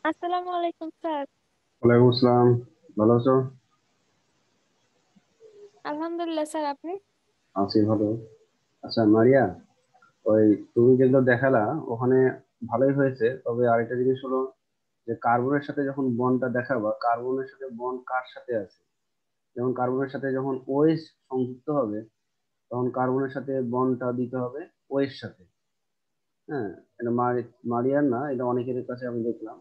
আসসালামু আলাইকুম স্যার। ওয়ালাইকুম আসসালাম। ভালো আছো? আলহামদুলিল্লাহ স্যার, আপনি? আছি ভালো। আচ্ছা মারিয়া, ওই তুমি যেগুলো দেখালা ওখানে ভালোই হয়েছে, তবে আরেকটা জিনিস হলো যে কার্বনের সাথে যখন বন্ডটা দেখাবা, কার্বনের সাথে বন্ড কার সাথে আছে। যেমন কার্বনের সাথে যখন ওএইচ সংযুক্ত হবে, তখন কার্বনের সাথে বন্ডটা দিতে হবে ওএইচ সাথে। হ্যাঁ, এটা মারিয়ার না, এটা অনেকের কাছে আমি দেখলাম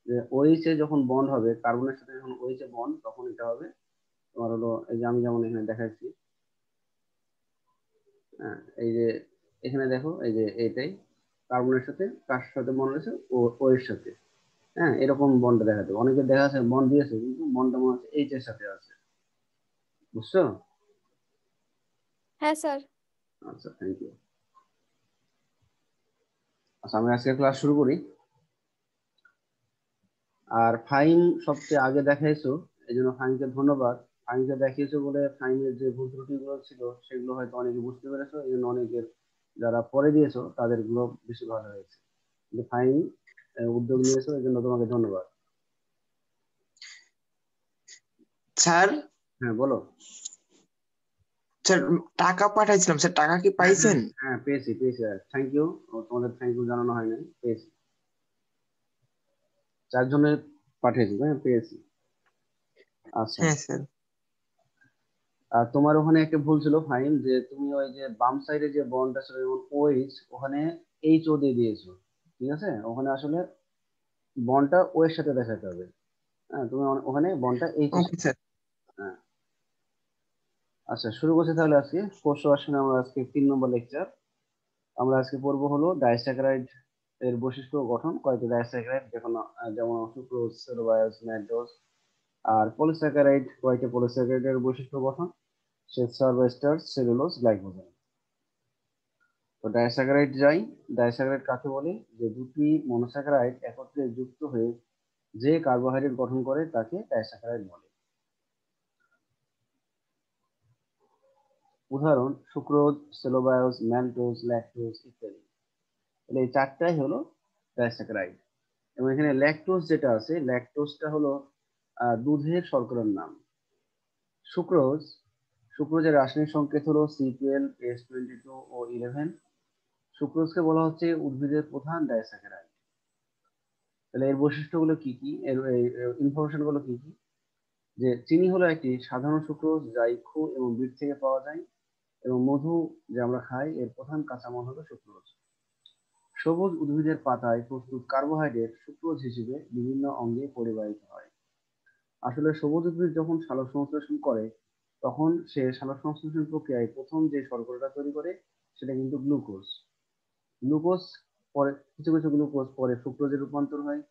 যে ওএইচ এ যখন বন্ড হবে, কার্বনের সাথে যখন ওএইচ এ বন্ড, তখন এটা হবে তোমার হলো এই যে আমি যেমন এখানে দেখাচ্ছি। হ্যাঁ, এই যে এখানে দেখো, এই যে এইটাই কার্বনের সাথে কার সাথে বন্ড রয়েছে, ও এর সাথে। হ্যাঁ, এরকম বন্ড দেখা যাবে, অনেকে দেখা যাচ্ছে বন্ড দিয়েছে কিন্তু বন্ডটা মনে হচ্ছে এইচ এর সাথে আছে। বুঝছো? হ্যাঁ স্যার। আচ্ছা, থ্যাংক ইউ। আচ্ছা, আমি আজকে ক্লাস শুরু করি। আর ফাইন সবচেয়ে আগে দেখাইছো, এই জন্য ফাইনকে ধন্যবাদ। ফাইনকে দেখিয়েছো বলে ফাইনের যে ভুল ত্রুটিগুলো ছিল সেগুলো হয়তো অনেকে বুঝতে পেরেছো, এই জন্য অনেকের যারা পরে দিয়েছো তাদের গুলো বেশি ভালো হয়েছে। কিন্তু ফাইন উদ্যোগ নিয়েছো, এই জন্য তোমাকে ধন্যবাদ। স্যার, হ্যাঁ বলো। স্যার টাকা পাঠাইছিলাম, স্যার টাকা কি হ্যাঁ হ্যাঁ পাইছেন? হ্যাঁ, পেয়েছি পেয়েছি, থ্যাংক ইউ। তোমাদের থ্যাংক ইউ জানানো হয় নাই, পেয়েছি। 4 জনের পাঠিয়েছি, হ্যাঁ পেয়েছি। আচ্ছা। হ্যাঁ স্যার। আর তোমার ওখানে একটা ভুল ছিল ফাইন, যে তুমি ওই যে বাম সাইডে যে বন্ডটা ছিল যেমন ওএইচ, ওখানে এইচ ও দিয়ে দিয়েছো। ঠিক আছে, ওখানে আসলে বন্ডটা ও এর সাথে দেখাতে হবে। হ্যাঁ, তুমি ওখানে বন্ডটা এইচ এর ওকে সাথে। স্যার। হ্যাঁ। আচ্ছা, শুরু করছি তাহলে। আজকে কোর্স আসলে আমরা আজকে 3 নম্বর লেকচার। আমরা আজকে পড়বো হলো ডাইস্যাকারাইড এর বৈশিষ্ট্য ও গঠন। কয়েকটি ডাইস্যাকারাইড যেমন যেমন সুক্রোজ, সেলুলোজ, ম্যাকডোজ। আর পলিস্যাকারাইড, কয়েকটি পলিস্যাকারাইডের বৈশিষ্ট্য গঠন, শ্বেতসার বা স্টার্চ, সেলুলোজ, গ্লাইকোজেন। তো ডাইস্যাকারাইড যাই। ডাইস্যাকারাইড কাকে বলে? যে দুটি মনোস্যাকারাইড একত্রে যুক্ত হয়ে যে কার্বোহাইড্রেট গঠন করে তাকে ডাইস্যাকারাইড বলে। উদাহরণ: সুক্রোজ, সেলোবায়োজ, ম্যালটোজ, ল্যাকটোজ ইত্যাদি। তাহলে এই চারটাই হলো ডাইস্যাকারাইড। এবং এখানে ল্যাকটোজ যেটা আছে, ল্যাকটোজটা হলো দুধের শর্করার নাম। সুক্রোজ, সুক্রোজের রাসায়নিক সংকেত হলো C12H22 ও 11। সুক্রোজকে বলা হচ্ছে উদ্ভিদের প্রধান ডাইস্যাকারাইড। তাহলে এর বৈশিষ্ট্যগুলো কি কি, এর ইনফরমেশন গুলো কি কি? যে চিনি হলো একটি সাধারণ সুক্রোজ যা ইক্ষু এবং বিট থেকে পাওয়া যায়। এবং মধু যে আমরা খাই, এর প্রধান কাঁচামাল হলো সুক্রোজ। সবুজ উদ্ভিদের পাতায় প্রস্তুত কার্বোহাইড্রেট সুক্রোজ হিসেবে বিভিন্ন অঙ্গে পরিবাহিত হয়। আসলে সবুজ উদ্ভিদ যখন সালোক সংশ্লেষণ করে, তখন সে সালোক সংশ্লেষণ প্রক্রিয়ায় প্রথম যে শর্করাটা তৈরি করে সেটা কিন্তু গ্লুকোজ। গ্লুকোজ পরে, কিছু কিছু গ্লুকোজ পরে ফ্রুক্টোজে রূপান্তর হয়।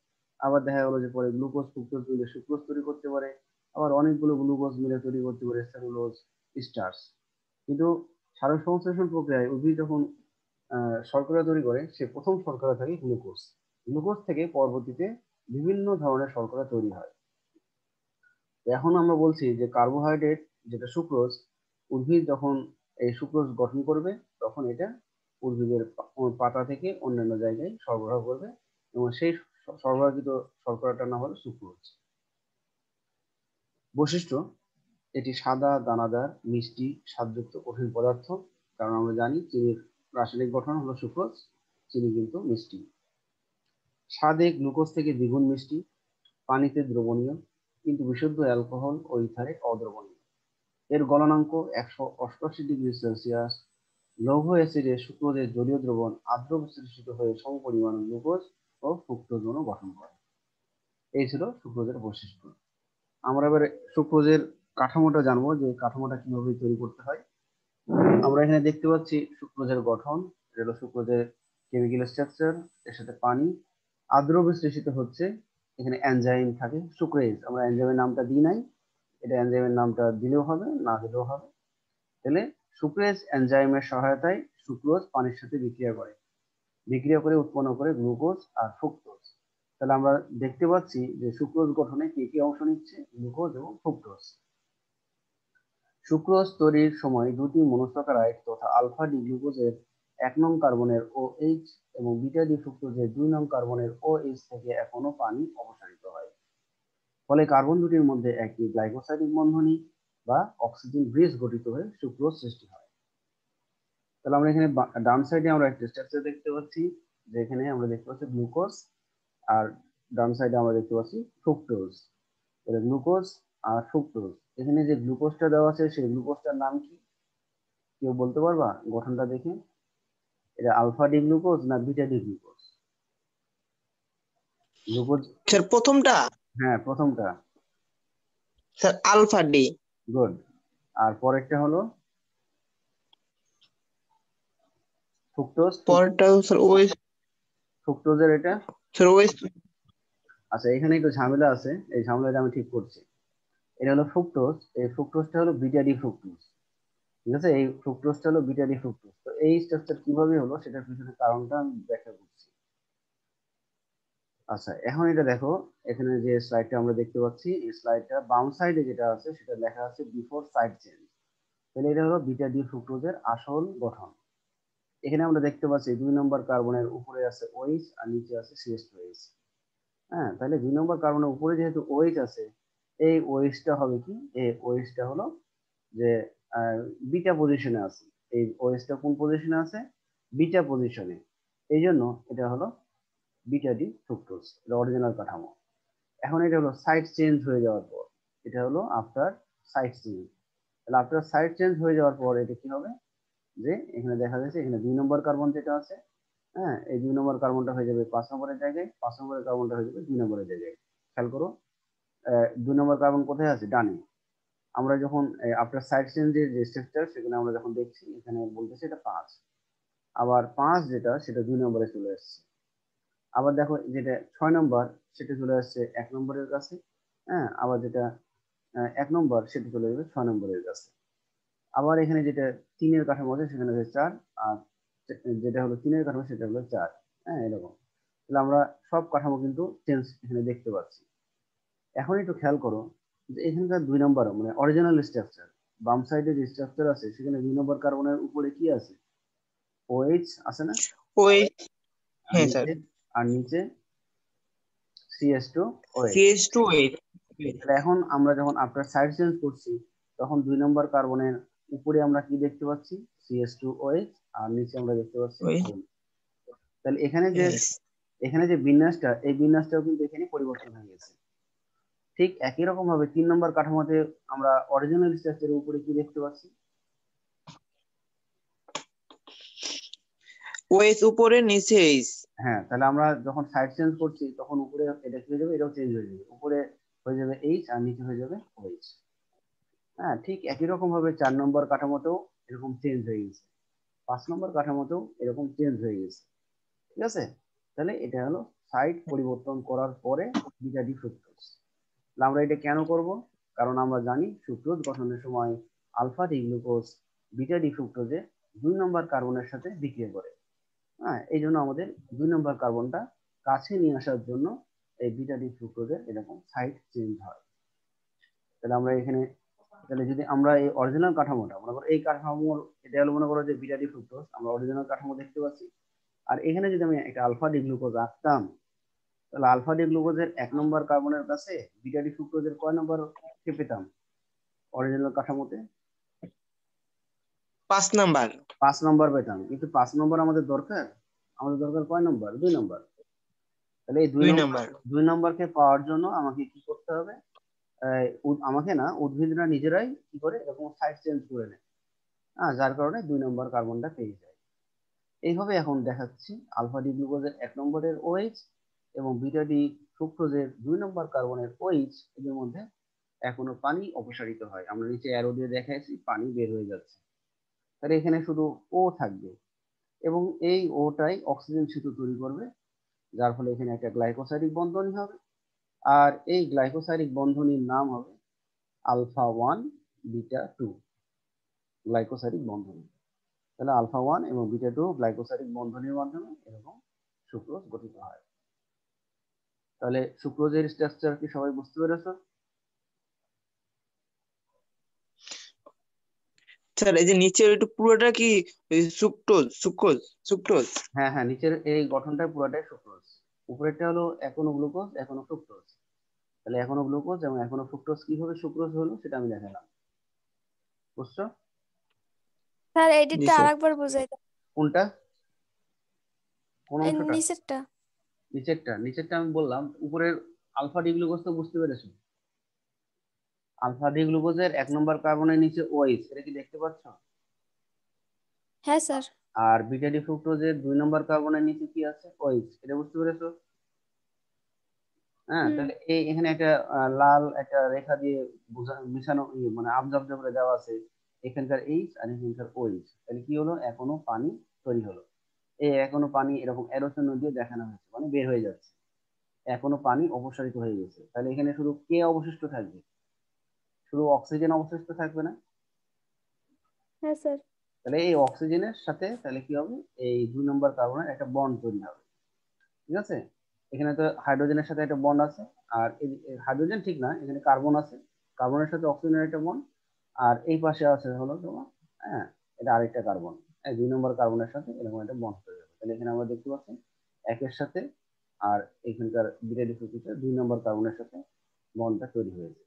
আবার দেখা গেলো যে পরে গ্লুকোজ ফ্রুক্টোজ মিলে সুক্রোজ তৈরি করতে পারে। আবার অনেকগুলো গ্লুকোজ মিলে তৈরি করতে পারে সেলুলোজ, স্টার্চ। কিন্তু সালোক সংশ্লেষণ প্রক্রিয়ায় উদ্ভিদ যখন শর্করা তৈরি করে, সে প্রথম শর্করা থাকে গ্লুকোজ। গ্লুকোজ থেকে পরবর্তীতে বিভিন্ন ধরনের শর্করা তৈরি হয়। এখন আমরা বলছি যে কার্বোহাইড্রেট যেটা সুক্রোজ, উদ্ভিদ যখন এই সুক্রোজ গঠন করবে, তখন এটা উদ্ভিদের পাতা থেকে অন্যান্য জায়গায় সরবরাহ করবে। এবং সেই সরবরাহকৃত শর্করাটার নাম হলো সুক্রোজ। বৈশিষ্ট্য: এটি সাদা, দানাদার, মিষ্টি, স্বাদযুক্ত কঠিন পদার্থ। কারণ আমরা জানি চিনির রাসায়নিক গঠন হলো সুক্রোজ, চিনি কিন্তু মিষ্টি। স্বাদে গ্লুকোজ থেকে দ্বিগুণ মিষ্টি, পানিতে দ্রবণীয়, কিন্তু বিশুদ্ধ অ্যালকোহল ও ইথারে অদ্রবণীয়। এর গলনাঙ্ক 188°C। লৌহ অ্যাসিডে সুক্রোজের জলীয় দ্রবণ আর্দ্র বিশ্লেষিত হয়ে সমপরিমাণ গ্লুকোজ ও ফ্রুক্টোজ অণু গঠন করে। এই ছিল সুক্রোজের বৈশিষ্ট্য। আমরা এবার সুক্রোজের কাঠামোটা জানবো, যে কাঠামোটা কিভাবে তৈরি করতে হয়। আমরা এখানে দেখতে পাচ্ছি সুক্রোজের গঠন। এটা হলো সুক্রোজের কেমিক্যাল স্ট্রাকচার, এর সাথে পানি আর্দ্র বিশ্লেষিত হচ্ছে। এখানে এনজাইম থাকে সুক্রেজ, আমরা এনজাইমের নামটা দিই নাই, এটা এনজাইমের নামটা দিলেও হবে, না দিলেও হবে। তাহলে সুক্রেজ এনজাইমের সহায়তায় সুক্রোজ পানির সাথে বিক্রিয়া করে, বিক্রিয়া করে উৎপন্ন করে গ্লুকোজ আর ফ্রুক্টোজ। তাহলে আমরা দেখতে পাচ্ছি যে সুক্রোজ গঠনে কি কি অংশ নিচ্ছে, গ্লুকোজ এবং ফ্রুক্টোজ। সুক্রোজ তৈরির সময় দুটি মনোস্যাকারাইড তথা আলফা ডি গ্লুকোজের এক নং কার্বনের OH এবং বিটা ডি ফ্রুক্টোজের 2 নং কার্বনের OH থেকে এখনো পানি অপসারিত হয়। ফলে কার্বন দুটির মধ্যে একটি গ্লাইকোসাইডিক বন্ধনী বা অক্সিজেন ব্রিজ গঠিত হয়ে সুক্রোজ সৃষ্টি হয়। তাহলে আমরা এখানে ডান সাইডে আমরা একটা স্ট্রাকচার দেখতে পাচ্ছি, যেখানে আমরা দেখতে পাচ্ছি গ্লুকোজ, আর ডান সাইডে আমরা দেখতে পাচ্ছি ফ্রুক্টোজ। তাহলে গ্লুকোজ আর ফ্রুক্টোজ, এখানে যে গ্লুকোজটা দেওয়া আছে সেই গ্লুকোজটার নাম কি কেউ বলতে পারবা গঠনটা দেখে? এটা আলফা ডি গ্লুকোজ না beta D glucose? Glucose sir প্রথমটা হ্যাঁ প্রথমটা। Sir alpha D. গুড। আর পরেরটা হলো ফ্রুক্টোজ। পরেরটা স্যার ওএস। ফ্রুক্টোজের এটা স্যার ওএস। আচ্ছা, এখানে একটু ঝামেলা আছে, এই ঝামেলাটা আমি ঠিক করছি। এটা হলো ফ্রুক্টোজ, এই ফ্রুক্টোজটা হলো বিটা ডি ফ্রুক্টোজ, ঠিক আছে? এই ফ্রুক্টোজটা হলো বিটা ডি ফ্রুক্টোজ। তো এই স্ট্রাকচার কিভাবে হলো সেটার পিছনে কারণটা আমি ব্যাখ্যা করছি। আচ্ছা, এখন এটা দেখো, এখানে যে স্লাইডটা আমরা দেখতে পাচ্ছি, এই স্লাইডটা বাম সাইডে যেটা আছে সেটা লেখা আছে বিফোর সাইড চেঞ্জ। তাহলে এটা হলো বিটা ডি ফ্রুক্টোজের আসল গঠন। এখানে আমরা দেখতে পাচ্ছি 2 নম্বর কার্বনের উপরে আছে OH আর নিচে আছে CH2H। হ্যাঁ, তাহলে 2 নম্বর কার্বনের উপরে যেহেতু OH আছে, এই OH-টা হবে কি, এই OH-টা হলো যে বিটা পজিশনে আছে। এই OH-টা কোন পজিশনে আছে? বিটা পজিশনে। এই জন্য এটা হলো বিটা ডি ফ্রুক্টোজ, এটা অরিজিনাল কাঠামো। এখন এটা হলো সাইড চেঞ্জ হয়ে যাওয়ার পর, এটা হলো আফটার সাইড চেঞ্জ। তাহলে আফটার সাইড চেঞ্জ হয়ে যাওয়ার পর এটা কি হবে, যে এখানে দেখা যাচ্ছে এখানে 2 নম্বর কার্বন যেটা আছে, হ্যাঁ, এই 2 নম্বর কার্বনটা হয়ে যাবে 5 নম্বরের জায়গায়, 5 নম্বরের কার্বনটা হয়ে যাবে 2 নম্বরের জায়গায়। খেয়াল করো, 2 নম্বর কার্বন কোথায় আছে? ডানে। আমরা যখন আফটার সাইড চেঞ্জের যে স্ট্রাকচার সেখানে আমরা যখন দেখছি, এখানে বলতেছে এটা 5, আবার 5 যেটা সেটা 2 নম্বরে চলে আসছে। আবার দেখো যেটা 6 নম্বর সেটা চলে আসছে 1 নম্বরের কাছে, হ্যাঁ, আবার যেটা 1 নম্বর সেটা চলে যাবে 6 নম্বরের কাছে। আবার এখানে যেটা 3-এর কাঠামো আছে সেখানে আছে 4, আর যেটা হলো 3-এর কাঠামো সেটা হলো 4। হ্যাঁ, এরকম। তাহলে আমরা সব কাঠামো কিন্তু চেঞ্জ এখানে দেখতে পাচ্ছি। এখন একটু খেয়াল করো যে এখানকার 2 নম্বর মানে অরিজিনাল স্ট্রাকচার, বাম সাইডে যে স্ট্রাকচার আছে সেখানে 2 নম্বর কার্বনের উপরে কি আছে? OH আছে না? ওএস। আর হ্যাঁ স্যার। নিচে আর নিচে CH2OH। CH2H। তাহলে এখন আমরা যখন আফটার সাইড চেঞ্জ করছি, তখন 2 নম্বর কার্বনের উপরে আমরা কি দেখতে পাচ্ছি? CH2OH, আর নিচে আমরা দেখতে পাচ্ছি OH। তাহলে এখানে যে বিন্যাসটা, এই বিন্যাসটাও কিন্তু এখানে পরিবর্তন হয়ে গেছে। ঠিক একই রকম ভাবে 3 নম্বর কাঠামোতে আমরা অরিজিনাল স্ট্রাকচারের উপরে কি দেখতে পাচ্ছি? ওএস উপরে নিচে এইচ। হ্যাঁ, তাহলে আমরা যখন সাইড চেঞ্জ করছি তখন উপরে এটা কি হয়ে যাবে? এটাও চেঞ্জ হয়ে যাবে, উপরে হয়ে যাবে H আর নিচে হয়ে যাবে OH। হ্যাঁ, ঠিক একই রকম ভাবে 4 নম্বর কাঠামোতেও এরকম চেঞ্জ হয়ে গেছে, 5 নম্বর কাঠামোতেও এরকম চেঞ্জ হয়ে গেছে, ঠিক আছে? তাহলে এটা হলো সাইড পরিবর্তন করার পরে বিটা ডি ফ্রুক্টোজ। আমরা এটা কেন করব? কারণ আমরা জানি সুক্রোজ গঠনের সময় alpha D glucose beta D ফ্রুক্টোজে 2 নম্বর কার্বনের সাথে বিক্রিয়া করে। হ্যাঁ, এই জন্য আমাদের 2 নম্বর কার্বনটা কাছে নিয়ে আসার জন্য এই বিটা ডি ফ্রুক্টোজের এরকম সাইড চেঞ্জ হয়। তাহলে আমরা এখানে, তাহলে যদি আমরা এই অরিজিনাল কাঠামোটা মনে করো, এই কাঠামোর এটা হলো মনে করো যে বিটা ডি ফ্রুক্টোজ, আমরা অরিজিনাল কাঠামো দেখতে পাচ্ছি। আর এখানে যদি আমি একটা আলফা ডি গ্লুকোজ রাখতাম, তাহলে আলফা ডি গ্লুকোজের 1 নম্বর কার্বনের কাছে বিটা ডি ফ্রুক্টোজের কয় নম্বর কে পেতাম অরিজিনাল কাঠামোতে? 5 নাম্বার। 5 নম্বর পেতাম, কিন্তু 5 নম্বর আমাদের দরকার, আমাদের দরকার কয় নম্বর? 2 নম্বর। তাহলে এই 2 2 নম্বর, নাম্বার। 2 নম্বরকে পাওয়ার জন্য আমাকে কি করতে হবে? আমাকে না, উদ্ভিদরা নিজেরাই কি করে এরকম সাইড চেঞ্জ করে নেয়, হ্যাঁ, যার কারণে 2 নম্বর কার্বনটা পেয়ে যায়। এইভাবে এখন দেখাচ্ছি আলফা ডি গ্লুকোজের 1 নম্বরের OH এবং বিটা ডি ফ্রুক্টোজের 2 নম্বর কার্বনের OH, এদের মধ্যে এখনো পানি অপসারিত হয়। আমরা নিচে অ্যারো দিয়ে দেখাইছি পানি বের হয়ে যাচ্ছে। তাহলে এখানে শুধু O থাকবে এবং এই ওটাই অক্সিজেন সেতু তৈরি করবে, যার ফলে এখানে একটা গ্লাইকোসাইডিক বন্ধনী হবে, আর এই গ্লাইকোসাইডিক বন্ধনীর নাম হবে আলফা 1 বিটা 2 গ্লাইকোসাইডিক বন্ধনী। তাহলে আলফা 1 এবং বিটা 2 গ্লাইকোসাইডিক বন্ধনীর মাধ্যমে এরকম সুক্রোজ গঠিত হয়। তাহলে সুক্রোজের স্ট্রাকচার কি সবাই বুঝতে পেরেছো? স্যার এই যে নিচের একটু পুরোটা কি সুক্রোজ সুক্রোজ সুক্রোজ? হ্যাঁ হ্যাঁ, নিচের এই গঠনটা পুরোটাই সুক্রোজ। উপরেরটা হলো এখনো গ্লুকোজ এখনো ফ্রুক্টোজ। তাহলে এখনো গ্লুকোজ এবং এখনো ফ্রুক্টোজ কিভাবে সুক্রোজ হলো সেটা আমি দেখালাম। বুঝছো? স্যার জি এডিটটা স্যার। আরেকবার বুঝাই দাও। কোনটা? কোন এই অংশটা? নিচেরটা। নিচেরটা আমি বললাম। উপরের আলফা ডি গ্লুকোজ তো বুঝতে পেরেছো? আলফা ডি গ্লুকোজের 1 নম্বর কার্বনের নিচে ওএইচ, এটা কি দেখতে পাচ্ছ? হ্যাঁ স্যার। আর বিটা ডি ফ্রুক্টোজের 2 নম্বর কার্বনের নিচে কি আছে? ওএইচ, এটা বুঝতে পেরেছো? হ্যাঁ, হুম। তাহলে এই এখানে একটা লাল একটা রেখা দিয়ে মিশানো মানে আবজর্ব করে দেওয়া আছে এখানকার এইচ আর এখানকার ওএইচ। তাহলে কি হলো? এখনো পানি তৈরি হলো। এই এখনো পানি এরকম এরো চিহ্ন দিয়ে দেখানো হয়েছে, মানে বের হয়ে যাচ্ছে। এখনো পানি অপসারিত হয়ে গেছে। তাহলে এখানে শুধু কে অবশিষ্ট থাকবে? শুধু অক্সিজেন অবশিষ্ট থাকবে না? হ্যাঁ স্যার। তাহলে এই অক্সিজেনের সাথে তাহলে কি হবে? এই 2 নম্বর কার্বনের একটা বন্ড তৈরি হবে। ঠিক আছে? এখানে তো হাইড্রোজেনের সাথে একটা বন্ড আছে। আর এই হাইড্রোজেন ঠিক না, এখানে কার্বন আছে। কার্বনের সাথে অক্সিজেনের একটা বন্ড। আর এই পাশে আছে হলো তোমার, হ্যাঁ, এটা আরেকটা কার্বন। এই 2 নম্বর কার্বনের সাথে এরকম একটা বন্ড তৈরি হবে। তাহলে এখানে আমরা দেখতে পাচ্ছি একের সাথে আর এখানকার বিটা ডিফিউজের 2 নম্বর কার্বনের সাথে বন্ডটা তৈরি হয়েছে।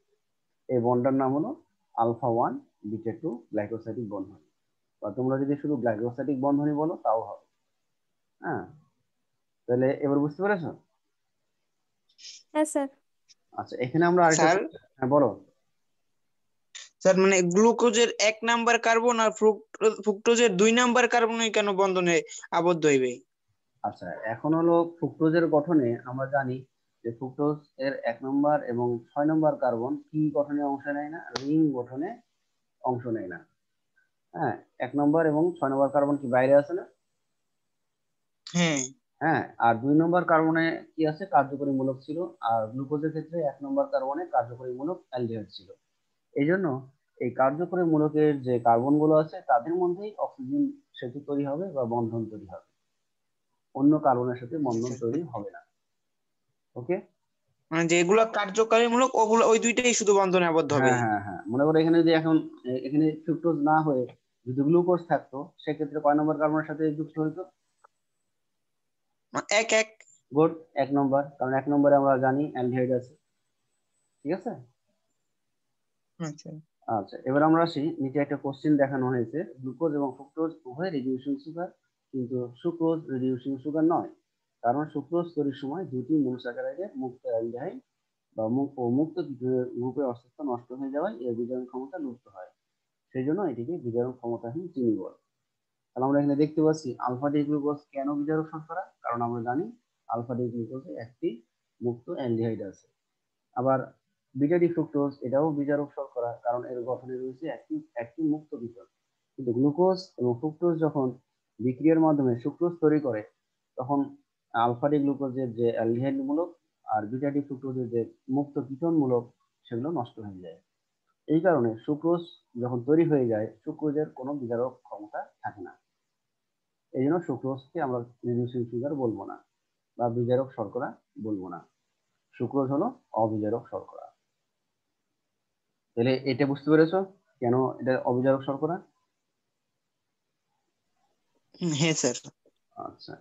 এই বন্ডটার নাম হলো আলফা 1 বিটা 2 গ্লাইকোসাইডিক বন্ধন। বা তোমরা যদি শুধু গ্লাইকোসাইডিক বন্ধনই বলো তাও হবে। হ্যাঁ, তাহলে এবার বুঝতে পেরেছো? হ্যাঁ স্যার। আচ্ছা, এখানে আমরা আরেকটা, স্যার হ্যাঁ বলো। স্যার মানে গ্লুকোজের 1 নাম্বার কার্বন আর ফ্রুক্টোজের 2 নাম্বার কার্বনে কেন বন্ধনে আবদ্ধ হইবে? আচ্ছা, এখন হলো ফ্রুক্টোজের গঠনে আমরা জানি যে ফ্রুক্টোজ এর 1 নম্বর এবং 6 নম্বর কার্বন কি গঠনে অংশ নেয় না? রিং গঠনে অংশ নেয় না। হ্যাঁ, 1 নম্বর এবং 6 নম্বর কার্বন কি বাইরে আছে না? হ্যাঁ। হ্যাঁ, আর 2 নম্বর কার্বনে কি আছে? কার্যকরী মূলক ছিল। আর গ্লুকোজের ক্ষেত্রে 1 নম্বর কার্বনে কার্যকরী মূলক অ্যালডিহাইড ছিল। এই জন্য এই কার্যকরী মূলকের যে কার্বন গুলো আছে তাদের মধ্যেই অক্সিজেন সেতু তৈরি হবে বা বন্ধন তৈরি হবে। অন্য কার্বনের সাথে বন্ধন আচ্ছা। তৈরি হবে না। ওকে? মানে যেগুলো কার্যকারীমূলক ওগুলো ওই দুইটাই শুধু বন্ধনে আবদ্ধ হবে। হ্যাঁ হ্যাঁ হ্যাঁ, মনে করো এখানে যদি এখন এখানে ফ্রুক্টোজ না হয়ে যদি গ্লুকোজ থাকতো, সেক্ষেত্রে কয় নম্বর কার্বনের সাথে যুক্ত হইতো? এক এক। গুড, 1 নম্বর, কারণ 1 নম্বরে আমরা জানি অ্যালডিহাইড আছে। ঠিক আছে? আচ্ছা। আচ্ছা, এবার আমরা আসি, নিচে একটা কোশ্চেন দেখানো হয়েছে, গ্লুকোজ এবং ফ্রুক্টোজ উভয় রিডিউসিং সুগার, কিন্তু সুক্রোজ রিডিউসিং সুগার নয়। কারণ সুক্রোজ তৈরির সময় দুটি মূল স্যাকারাইডের মুক্ত অ্যালডিহাইড বা মুক্ত গ্রুপের অস্তিত্ব নষ্ট হয়ে যাওয়ায় এর বিজারণ ক্ষমতা লুপ্ত হয়। সেই জন্য এটিকে বিজারণ ক্ষমতাহীন চিনি বলে। তাহলে আমরা এখানে দেখতে পাচ্ছি আলফা ডি গ্লুকোজ কেন বিজারক শর্করা? কারণ আমরা জানি আলফা ডি গ্লুকোজে একটি মুক্ত অ্যালডিহাইড আছে। আবার বিটা ডি ফ্রুক্টোজ এটাও বিজারক শর্করা, কারণ এর গঠনে রয়েছে একটি একটি মুক্ত বিজারক। কিন্তু গ্লুকোজ এবং ফ্রুক্টোজ যখন বিক্রিয়ার মাধ্যমে সুক্রোজ তৈরি করে, তখন আলফা ডি গ্লুকোজের যে অ্যালডিহাইড মূলক আর বিটা ডি ফ্রুক্টোজের যে মুক্ত কিটোন মূলক সেগুলো নষ্ট হয়ে যায়। এই কারণে সুক্রোজ যখন তৈরি হয়ে যায়, সুক্রোজের কোনো বিজারক ক্ষমতা থাকে না। এই জন্য সুক্রোজকে আমরা রিডিউসিং সুগার বলবো না বা বিজারক শর্করা বলবো না। সুক্রোজ হলো অবিজারক শর্করা। তাহলে এটা বুঝতে পেরেছো কেন এটা অবিজারক শর্করা? হ্যাঁ স্যার। আচ্ছা,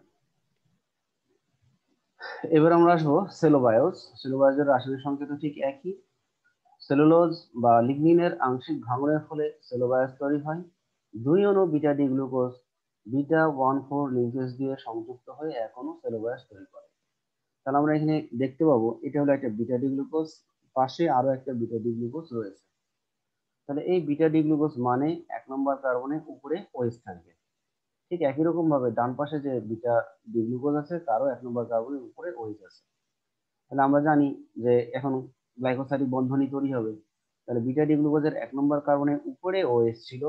এবার আমরা আসবো সেলোবায়োজ। সেলোবায়োজের রাসায়নিক সংকেত ঠিক একই। সেলুলোজ বা লিগনিনের আংশিক ভাঙনের ফলে সেলোবায়োজ তৈরি হয়। 2 অণু বিটা ডি গ্লুকোজ β14 লিঙ্কেজ দিয়ে সংযুক্ত হয়ে এক অণু সেলুলোজ তৈরি করে। তাহলে আমরা এখানে দেখতে পাবো এটা হলো একটা বিটা ডি গ্লুকোজ, পাশে আরো একটা বিটা ডি গ্লুকোজ রয়েছে। তাহলে এই বিটা ডি গ্লুকোজ মানে 1 নম্বর কার্বনের উপরে ওএইচ থাকবে। ঠিক একই রকম ভাবে ডান পাশে যে বিটা ডি গ্লুকোজ আছে তারও 1 নম্বর কার্বনের উপরে ওএইচ আছে। তাহলে আমরা জানি যে এখন গ্লাইকোসাইডিক বন্ধনই তৈরি হবে। তাহলে বিটা ডি গ্লুকোজের 1 নম্বর কার্বনের উপরে ওএইচ ছিল,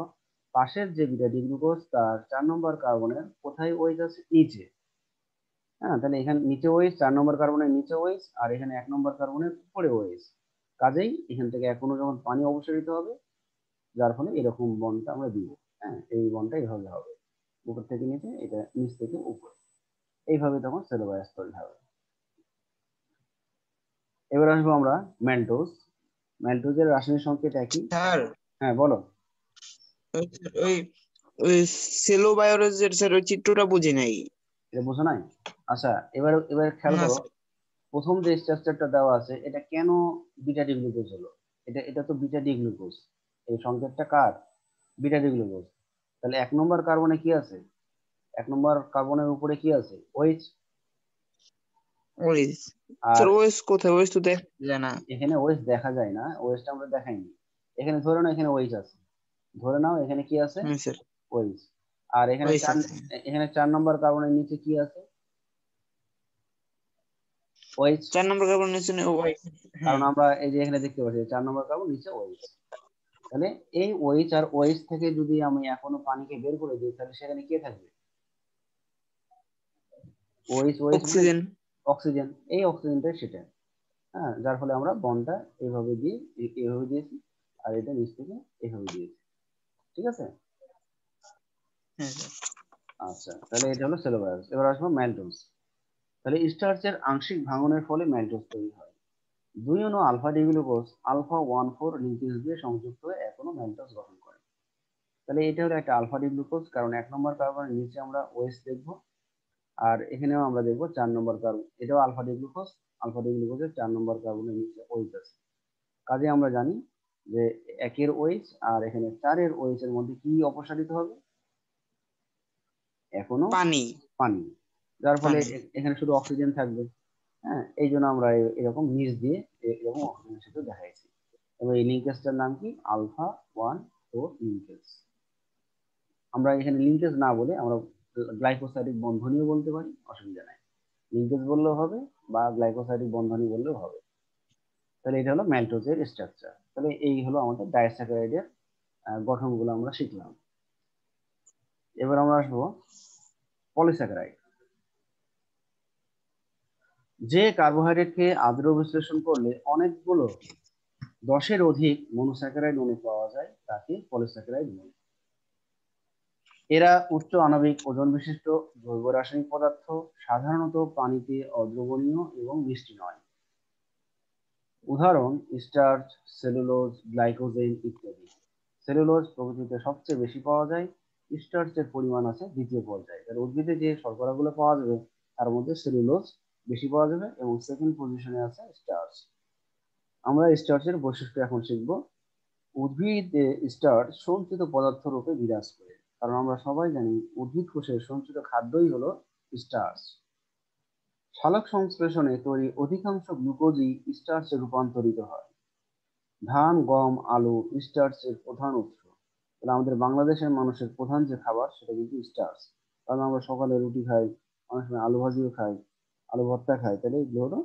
পাশের যে বিটা ডি গ্লুকোজ তার 4 নম্বর কার্বনের কোথায় ওএইচ আছে? নিচে। হ্যাঁ, তাহলে এখানে নিচে ওএইচ, 4 নম্বর কার্বনের নিচে ওএইচ, আর এখানে 1 নম্বর কার্বনের উপরে ওএইচ। কাজেই এখান থেকে এখনো যখন পানি অপসারিত হবে, যার ফলে এরকম বন্ডটা আমরা দিব। হ্যাঁ, এই বন্ডটা এইভাবে হবে, উপর থেকে নিচে, এটা নিচ থেকে উপরে, এইভাবে তখন সেলুলোজ তৈরি হবে। এবার আসবো আমরা ম্যান্টোজ। ম্যান্টোজের রাসায়নিক সংকেত একই। স্যার হ্যাঁ বলো। ওই ওই সেলো বায়োলজির স্যার ওই চিত্রটা বুঝি নাই। এটা বোঝা নাই? আচ্ছা, এবার এবার খেয়াল না করো, স্যার। প্রথম যে স্ট্রাকচারটা দেওয়া আছে এটা কেন বিটা ডি গ্লুকোজ হলো? এটা তো বিটা ডি গ্লুকোজ, এই সংকেতটা কার? Beta D glucose. তাহলে 1 নম্বর কার্বনে কি আছে? 1 নম্বর কার্বনের উপরে কি আছে? OH। ওই আর স্যার ওএস কোথায়? ওএস তো দেখা যায় না। এখানে OH দেখা যায় না, OH টা আমরা দেখাইনি। এখানে ধরে নাও এখানে OH আছে, ধরে নাও এখানে কি আছে? হ্যাঁ স্যার। OH। আর এখানে ওএস আছে। এখানে 4 নম্বর কার্বনের নিচে কি আছে? OH। 4 নম্বর কার্বন নিচে ওয়াই। কারণ হ্যাঁ আমরা এই যে এখানে দেখতে পাচ্ছি 4 নম্বর কার্বন নিচে OH। তাহলে এই OH আর OH থেকে যদি আমি এখনো পানিকে বের করে দিই তাহলে সেখানে কে থাকবে? OH OH মানে অক্সিজেন। অক্সিজেন। এই অক্সিজেনটাই সেটা, হ্যাঁ, যার ফলে আমরা বন্ডটা এইভাবে দিয়ে এইভাবে দিয়েছি, আর এটা নিচ থেকে এইভাবে দিয়েছি। ঠিক আছে? হ্যাঁ স্যার। আচ্ছা, তাহলে এটা হলো সেলুলোজ। এবার আসবো ম্যালটোজ। তাহলে স্টার্চের আংশিক ভাঙনের ফলে ম্যালটোজ তৈরি হয়। 2 অণু alpha D glucose alpha 1,4 linkage দিয়ে সংযুক্ত হয়ে এক অণু ম্যালটোজ গঠন করে। তাহলে এটা হলো একটা আলফা ডি গ্লুকোজ, কারণ 1 নম্বর কার্বনের নিচে আমরা ওএস দেখবো, আর এখানেও আমরা দেখবো 4 নম্বর কার্বন, এটাও alpha D glucose. Alpha D গ্লুকোজের 4 নম্বর কার্বনের নিচে ওএইচ আছে। কাজে আমরা জানি যে 1-এর ওএইচ আর এখানে 4-এর ওএইচ এর মধ্যে কি অপসারিত হবে? এখনো পানি। পানি। যার ফলে পানি। এখানে শুধু অক্সিজেন থাকবে। হ্যাঁ, এই জন্য আমরা এরকম নিচ দিয়ে এরকম অক্সিজেনের সাথে দেখাইছি। এবং এই লিঙ্কেজটার নাম কি? Alpha 1,4 linkage. আমরা এখানে লিঙ্কেজ না বলে আমরা গ্লাইকোসাইডিক বন্ধনীও বলতে পারি, অসুবিধা নাই। লিঙ্কেজ বললেও হবে বা গ্লাইকোসাইডিক বন্ধনী বললেও হবে। তাহলে এটা হলো ম্যালটোজের স্ট্রাকচার। তাহলে এই হলো আমাদের ডাইস্যাকারাইডের গঠনগুলো আমরা শিখলাম। এবার আমরা আসবো পলিস্যাকারাইড। যে কার্বোহাইড্রেটকে আদ্র বিশ্লেষণ করলে অনেকগুলো 10-এর অধিক মনোস্যাকারাইড অণু পাওয়া যায় তাকে পলিস্যাকারাইড বলে। এরা উচ্চ আণবিক ওজন বিশিষ্ট জৈব রাসায়নিক পদার্থ, সাধারণত পানিতে অদ্রবণীয় এবং মিষ্টি নয়। উদাহরণ: স্টার্চ, সেলুলোজ, গ্লাইকোজেন ইত্যাদি। সেলুলোজ প্রকৃতিতে সবচেয়ে বেশি পাওয়া যায়, স্টার্চের পরিমাণ আছে দ্বিতীয় পর্যায়ে। তাহলে উদ্ভিদে যে শর্করাগুলো পাওয়া যাবে তার মধ্যে সেলুলোজ বেশি পাওয়া যাবে এবং সেকেন্ড পজিশনে আছে স্টার্চ। আমরা স্টার্চের বৈশিষ্ট্য এখন শিখব। উদ্ভিদে স্টার্চ সঞ্চিত পদার্থ রূপে বিরাজ করে, কারণ আমরা সবাই জানি উদ্ভিদ কোষের সঞ্চিত খাদ্যই হলো স্টার্চ। সালোক সংশ্লেষণে তৈরি অধিকাংশ গ্লুকোজই স্টার্চে রূপান্তরিত হয়। ধান, গম, আলু স্টার্চের প্রধান উৎস। তাহলে আমাদের বাংলাদেশের মানুষের প্রধান যে খাবার সেটা কিন্তু স্টার্চ। কারণ আমরা সকালে রুটি খাই, অনেক সময় আলু ভাজিও খাই, আলু ভর্তা খাই, তাহলে এগুলো হলো।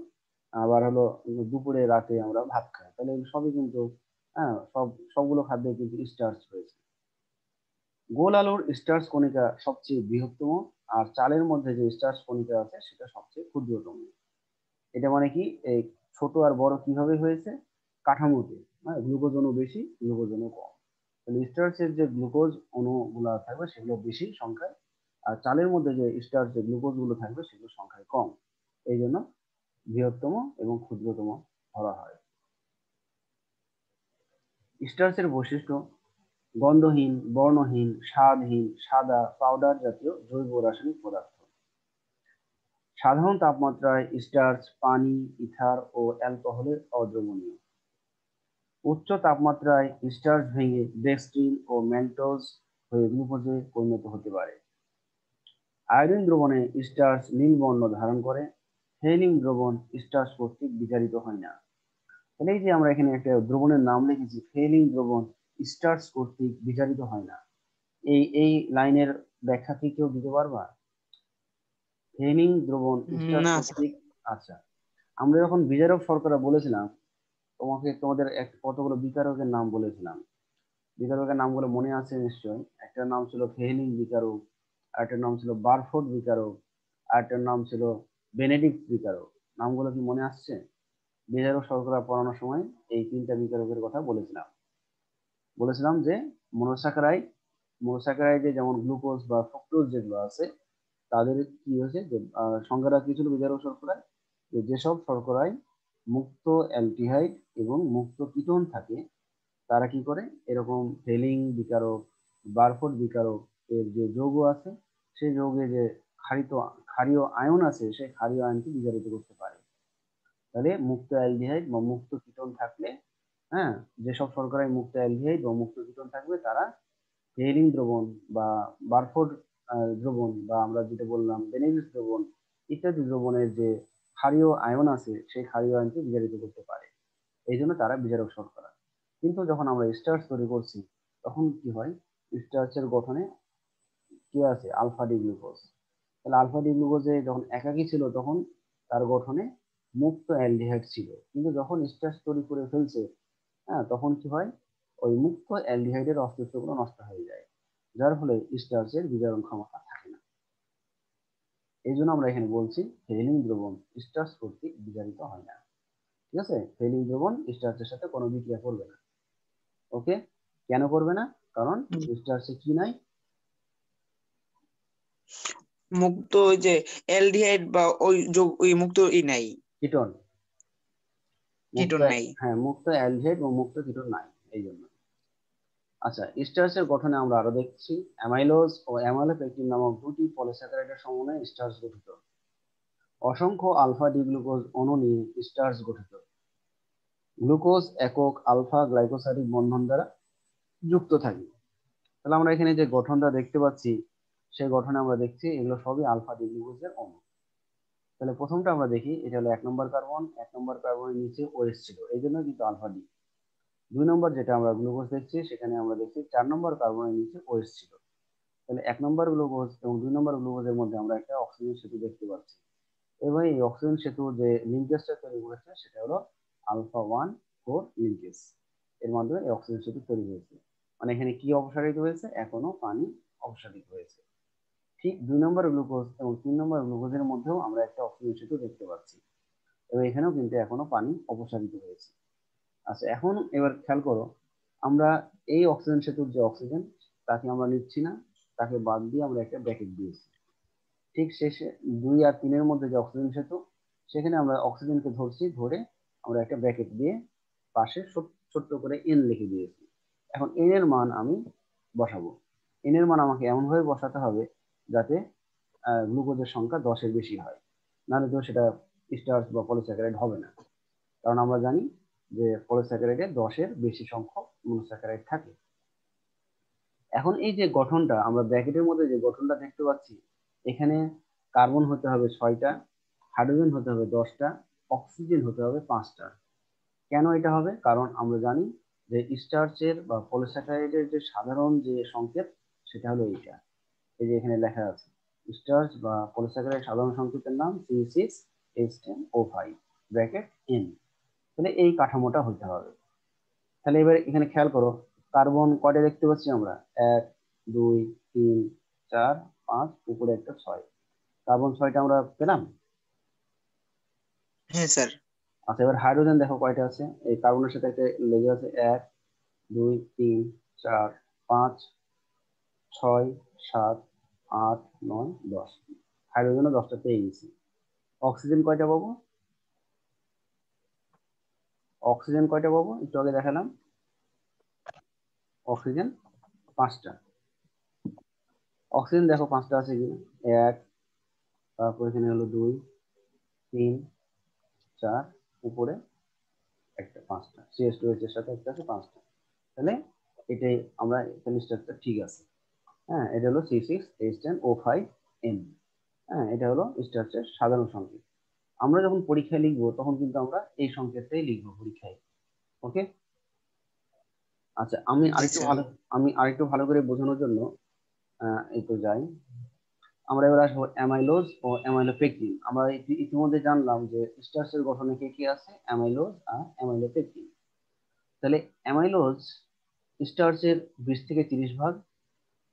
আবার হলো দুপুরে রাতে আমরা ভাত খাই, তাহলে এগুলো সবই কিন্তু, হ্যাঁ, সবগুলো খাদ্যে কিন্তু স্টার্চ রয়েছে। গোল আলুর স্টার্চ কণিকা সবচেয়ে বৃহত্তম, আর চালের মধ্যে যে স্টার্চ কণিকা আছে সেটা সবচেয়ে ক্ষুদ্রতম। এটা মানে কি, এই ছোট আর বড় কিভাবে হয়েছে? কাঠামোতে, হ্যাঁ, গ্লুকোজ অণু বেশি, গ্লুকোজ অণু কম। তাহলে স্টার্চের যে গ্লুকোজ অণুগুলো থাকবে সেগুলো বেশি সংখ্যায়, আর চালের মধ্যে যে স্টার্চ যে গ্লুকোজ গুলো থাকবে সেগুলো সংখ্যায় কম। এই জন্য বৃহত্তম এবং ক্ষুদ্রতম ধরা হয়। স্টার্চের বৈশিষ্ট্য: গন্ধহীন, বর্ণহীন, স্বাদহীন, সাদা পাউডার জাতীয় জৈব রাসায়নিক পদার্থ। সাধারণ তাপমাত্রায় স্টার্চ পানি, ইথার ও অ্যালকোহলের অদ্রবণীয়। উচ্চ তাপমাত্রায় স্টার্চ ভেঙে ডেক্সট্রিন ও ম্যালটোজ হয়ে গ্লুকোজে পরিণত হতে পারে। আয়োডিন দ্রবণে স্টার্চ নীল বর্ণ ধারণ করে। হেলিং দ্রবণ স্টার্চ কর্তৃক বিজারিত হয় না। তাহলে এই যে আমরা এখানে একটা দ্রবণের নাম লিখেছি, ফেলিং দ্রবণ স্টার্চ কর্তৃক বিজারিত হয় না, এই লাইনের ব্যাখ্যা কি কেউ দিতে পারবা? ফেলিং দ্রবণ স্টার্চ না স্যার। কর্তৃক। আচ্ছা, আমরা যখন বিজারক শর্করা বলেছিলাম, তোমাদের কতগুলো বিকারকের নাম বলেছিলাম। বিকারকের নামগুলো মনে আছে নিশ্চয়ই। একটার নাম ছিল ফেহেলিং বিকারক, আরেকটার নাম ছিল বারফোর্ড বিকারক, আরেকটার নাম ছিল বেনেডিক্ট বিকারক। নামগুলো কি মনে আসছে? বিজারক শর্করা পড়ানোর সময় এই 3টা বিকারকের কথা বলেছিলাম। বলেছিলাম যে মনোস্যাকারাইড, মনোস্যাকারাইডে যেমন গ্লুকোজ বা ফ্রুক্টোজ যেগুলো আছে তাদের কি হয়েছে যে সংজ্ঞাটা কি ছিল বিজারক শর্করায়, যে যেসব শর্করায় মুক্ত অ্যালডিহাইড এবং মুক্ত কিটোন থাকে তারা কি করে, এরকম ফেলিং বিকারক বারফোর্ড বিকারক এর যে যৌগ আছে সেই যৌগে যে ক্ষারীয় আয়ন আছে সেই ক্ষারীয় আয়নকে বিজারিত করতে পারে। তাহলে মুক্ত অ্যালডিহাইড বা মুক্ত কিটোন থাকলে, হ্যাঁ, যেসব শর্করায় মুক্ত অ্যালডিহাইড বা মুক্ত কিটোন থাকবে তারা হেরিং দ্রবণ বা বারফোর্ড দ্রবণ বা আমরা যেটা বললাম বেনেডিক্ট দ্রবণ ইত্যাদি দ্রবণের যে ক্ষারীয় আয়ন আছে সেই ক্ষারীয় আয়নকে বিজারিত করতে পারে, এই জন্য তারা বিজারক শর্করা। কিন্তু যখন আমরা স্টার্চ তৈরি করছি তখন কি হয়, স্টার্চের গঠনে কি আছে আলফা ডি গ্লুকোজ। তাহলে আলফা ডি গ্লুকোজে যখন একাকী ছিল তখন তার গঠনে মুক্ত অ্যালডিহাইড ছিল, কিন্তু যখন স্টার্চ তৈরি করে ফেলছে, হ্যাঁ, তখন কি হয়, ওই মুক্ত অ্যালডিহাইডের অস্তিত্বগুলো নষ্ট হয়ে যায়, যার ফলে স্টার্চের বিজারণ ক্ষমতা থাকে না। এই জন্য আমরা এখানে বলছি ফেলিং দ্রবণ স্টার্চ কর্তৃক বিজারিত হয় না। ঠিক আছে, ফেলিং দ্রবণ স্টার্চের সাথে কোনো বিক্রিয়া করবে না। ওকে, কেন করবে না? কারণ স্টার্চে কি নাই, মুক্ত ওই যে অ্যালডিহাইড বা ওই মুক্ত নাই, কিটোন। কিটোন নাই। হ্যাঁ, মুক্ত অ্যালডিহাইড ও মুক্ত কিটোন নাই, এই জন্য। আচ্ছা, স্টার্চের গঠনে আমরা আরো দেখছি অ্যামাইলোজ ও অ্যামাইলোপেকটিন নামক দুটি পলিস্যাকারাইডের সমন্বয়ে স্টার্চ গঠিত। অসংখ্য আলফা ডি গ্লুকোজ অণু নিয়ে স্টার্চ গঠিত। গ্লুকোজ একক আলফা গ্লাইকোসাইডিক বন্ধন দ্বারা যুক্ত থাকে। তাহলে আমরা এখানে যে গঠনটা দেখতে পাচ্ছি সেই গঠনে আমরা দেখছি এগুলো সবই আলফা ডি গ্লুকোজের অণু। তাহলে প্রথমটা আমরা দেখি, এটা হলো 1 নম্বর কার্বন, 1 নম্বর কার্বনের নিচে ওএইচ ছিল, এই জন্য কিন্তু আলফা ডি। 2 নম্বর যেটা আমরা গ্লুকোজ দেখছি সেখানে আমরা দেখছি 4 নম্বর কার্বনের নিচে ওএইচ ছিল। তাহলে 1 নম্বর গ্লুকোজ এবং 2 নম্বর গ্লুকোজের মধ্যে আমরা একটা অক্সিজেন সেতু দেখতে পাচ্ছি, এবং এই অক্সিজেন সেতু যে লিঙ্কেজটা তৈরি করেছে সেটা হলো আলফা 1,4 লিঙ্কেজ, এর মাধ্যমে এই অক্সিজেন সেতু তৈরি হয়েছে। মানে এখানে কি অপসারিত হয়েছে? এখনো পানি অপসারিত হয়েছে। ঠিক 2 নম্বর গ্লুকোজ এবং 3 নম্বর গ্লুকোজের মধ্যেও আমরা একটা অক্সিজেন সেতু দেখতে পাচ্ছি, এবং এখানেও কিন্তু এখনো পানি অপসারিত হয়েছে। আচ্ছা, এখন এবার খেয়াল করো, আমরা এই অক্সিজেন সেতুর যে অক্সিজেন তাকে আমরা নিচ্ছি না, তাকে বাদ দিয়ে আমরা একটা ব্র্যাকেট দিয়েছি। ঠিক শেষে 2 আর 3 এর মধ্যে যে অক্সিজেন সেতু, সেখানে আমরা অক্সিজেনকে ধরছি, ধরে আমরা একটা ব্র্যাকেট দিয়ে পাশে ছোট্ট করে এন লিখে দিয়েছি। এখন এন এর মান আমি বসাবো। এন এর মান আমাকে এমন ভাবে বসাতে হবে যাতে গ্লুকোজের সংখ্যা 10 এর বেশি হয়, নাহলে তো সেটা স্টার্চ বা পলিস্যাকারাইড হবে না। কারণ আমরা জানি যে পলিস্যাকারাইডে 10 এর বেশি সংখ্যক মনোস্যাকারাইড থাকে। এখন এই যে গঠনটা আমরা ব্র্যাকেটের মধ্যে যে গঠনটা দেখতে পাচ্ছি, এখানে কার্বন হতে হবে 6টা, হাইড্রোজেন হতে হবে 10টা, অক্সিজেন হতে হবে 5টা। কেন এটা হবে? কারণ আমরা জানি যে স্টার্চের বা পলিস্যাকারাইডের যে সাধারণ যে সংকেত সেটা হলো এইটা, এই যে এখানে লেখা আছে স্টার্চ বা পলিস্যাকারাইড সাধারণ সংকেতের নাম C6H10O5 ব্র্যাকেট N। তাহলে এই কাঠামোটা হতে হবে। তাহলে এবার এখানে খেয়াল করো, কার্বন কয়টা দেখতে পাচ্ছি আমরা? 1 2 3 4 5, উপরে একটা 6, কার্বন 6টা আমরা পেলাম। হ্যাঁ স্যার। আচ্ছা, এবার হাইড্রোজেন দেখো কয়টা আছে, এই কার্বনের সাথে একটা লেগে আছে 1 2 3 4 5 6 7 8 9 10, হাইড্রোজেনও 10টা পেয়ে গেছি। অক্সিজেন কয়টা পাবো? অক্সিজেন কয়টা পাবো একটু আগে দেখালাম, অক্সিজেন 5টা। অক্সিজেন দেখো 5টা আছে কি, 1, তারপর এখানে হলো 2 3 4, উপরে একটা 5টা, CH2H এর সাথে একটা আছে 5টা। তাহলে এটাই আমরা এখানে স্ট্রাকচার ঠিক আছে। হ্যাঁ, এটা হলো C6H10O5N। হ্যাঁ, এটা হলো স্ট্রাকচার সাধারণ সংকেত। আমরা যখন পরীক্ষায় লিখবো তখন কিন্তু আমরা এই সংকেতটাই লিখবো পরীক্ষায়। ওকে, আচ্ছা, আমি আরেকটু ভালো করে বোঝানোর জন্য একটু যাই। আমরা এবার আসবো অ্যামাইলোজ ও অ্যামাইলোপেকটিন। আমরা ইতিমধ্যে জানলাম যে স্টার্চের গঠনে কি কি আছে, অ্যামাইলোজ আর অ্যামাইলোপেকটিন। তাহলে অ্যামাইলোজ স্টার্চের 20 থেকে 30 ভাগ,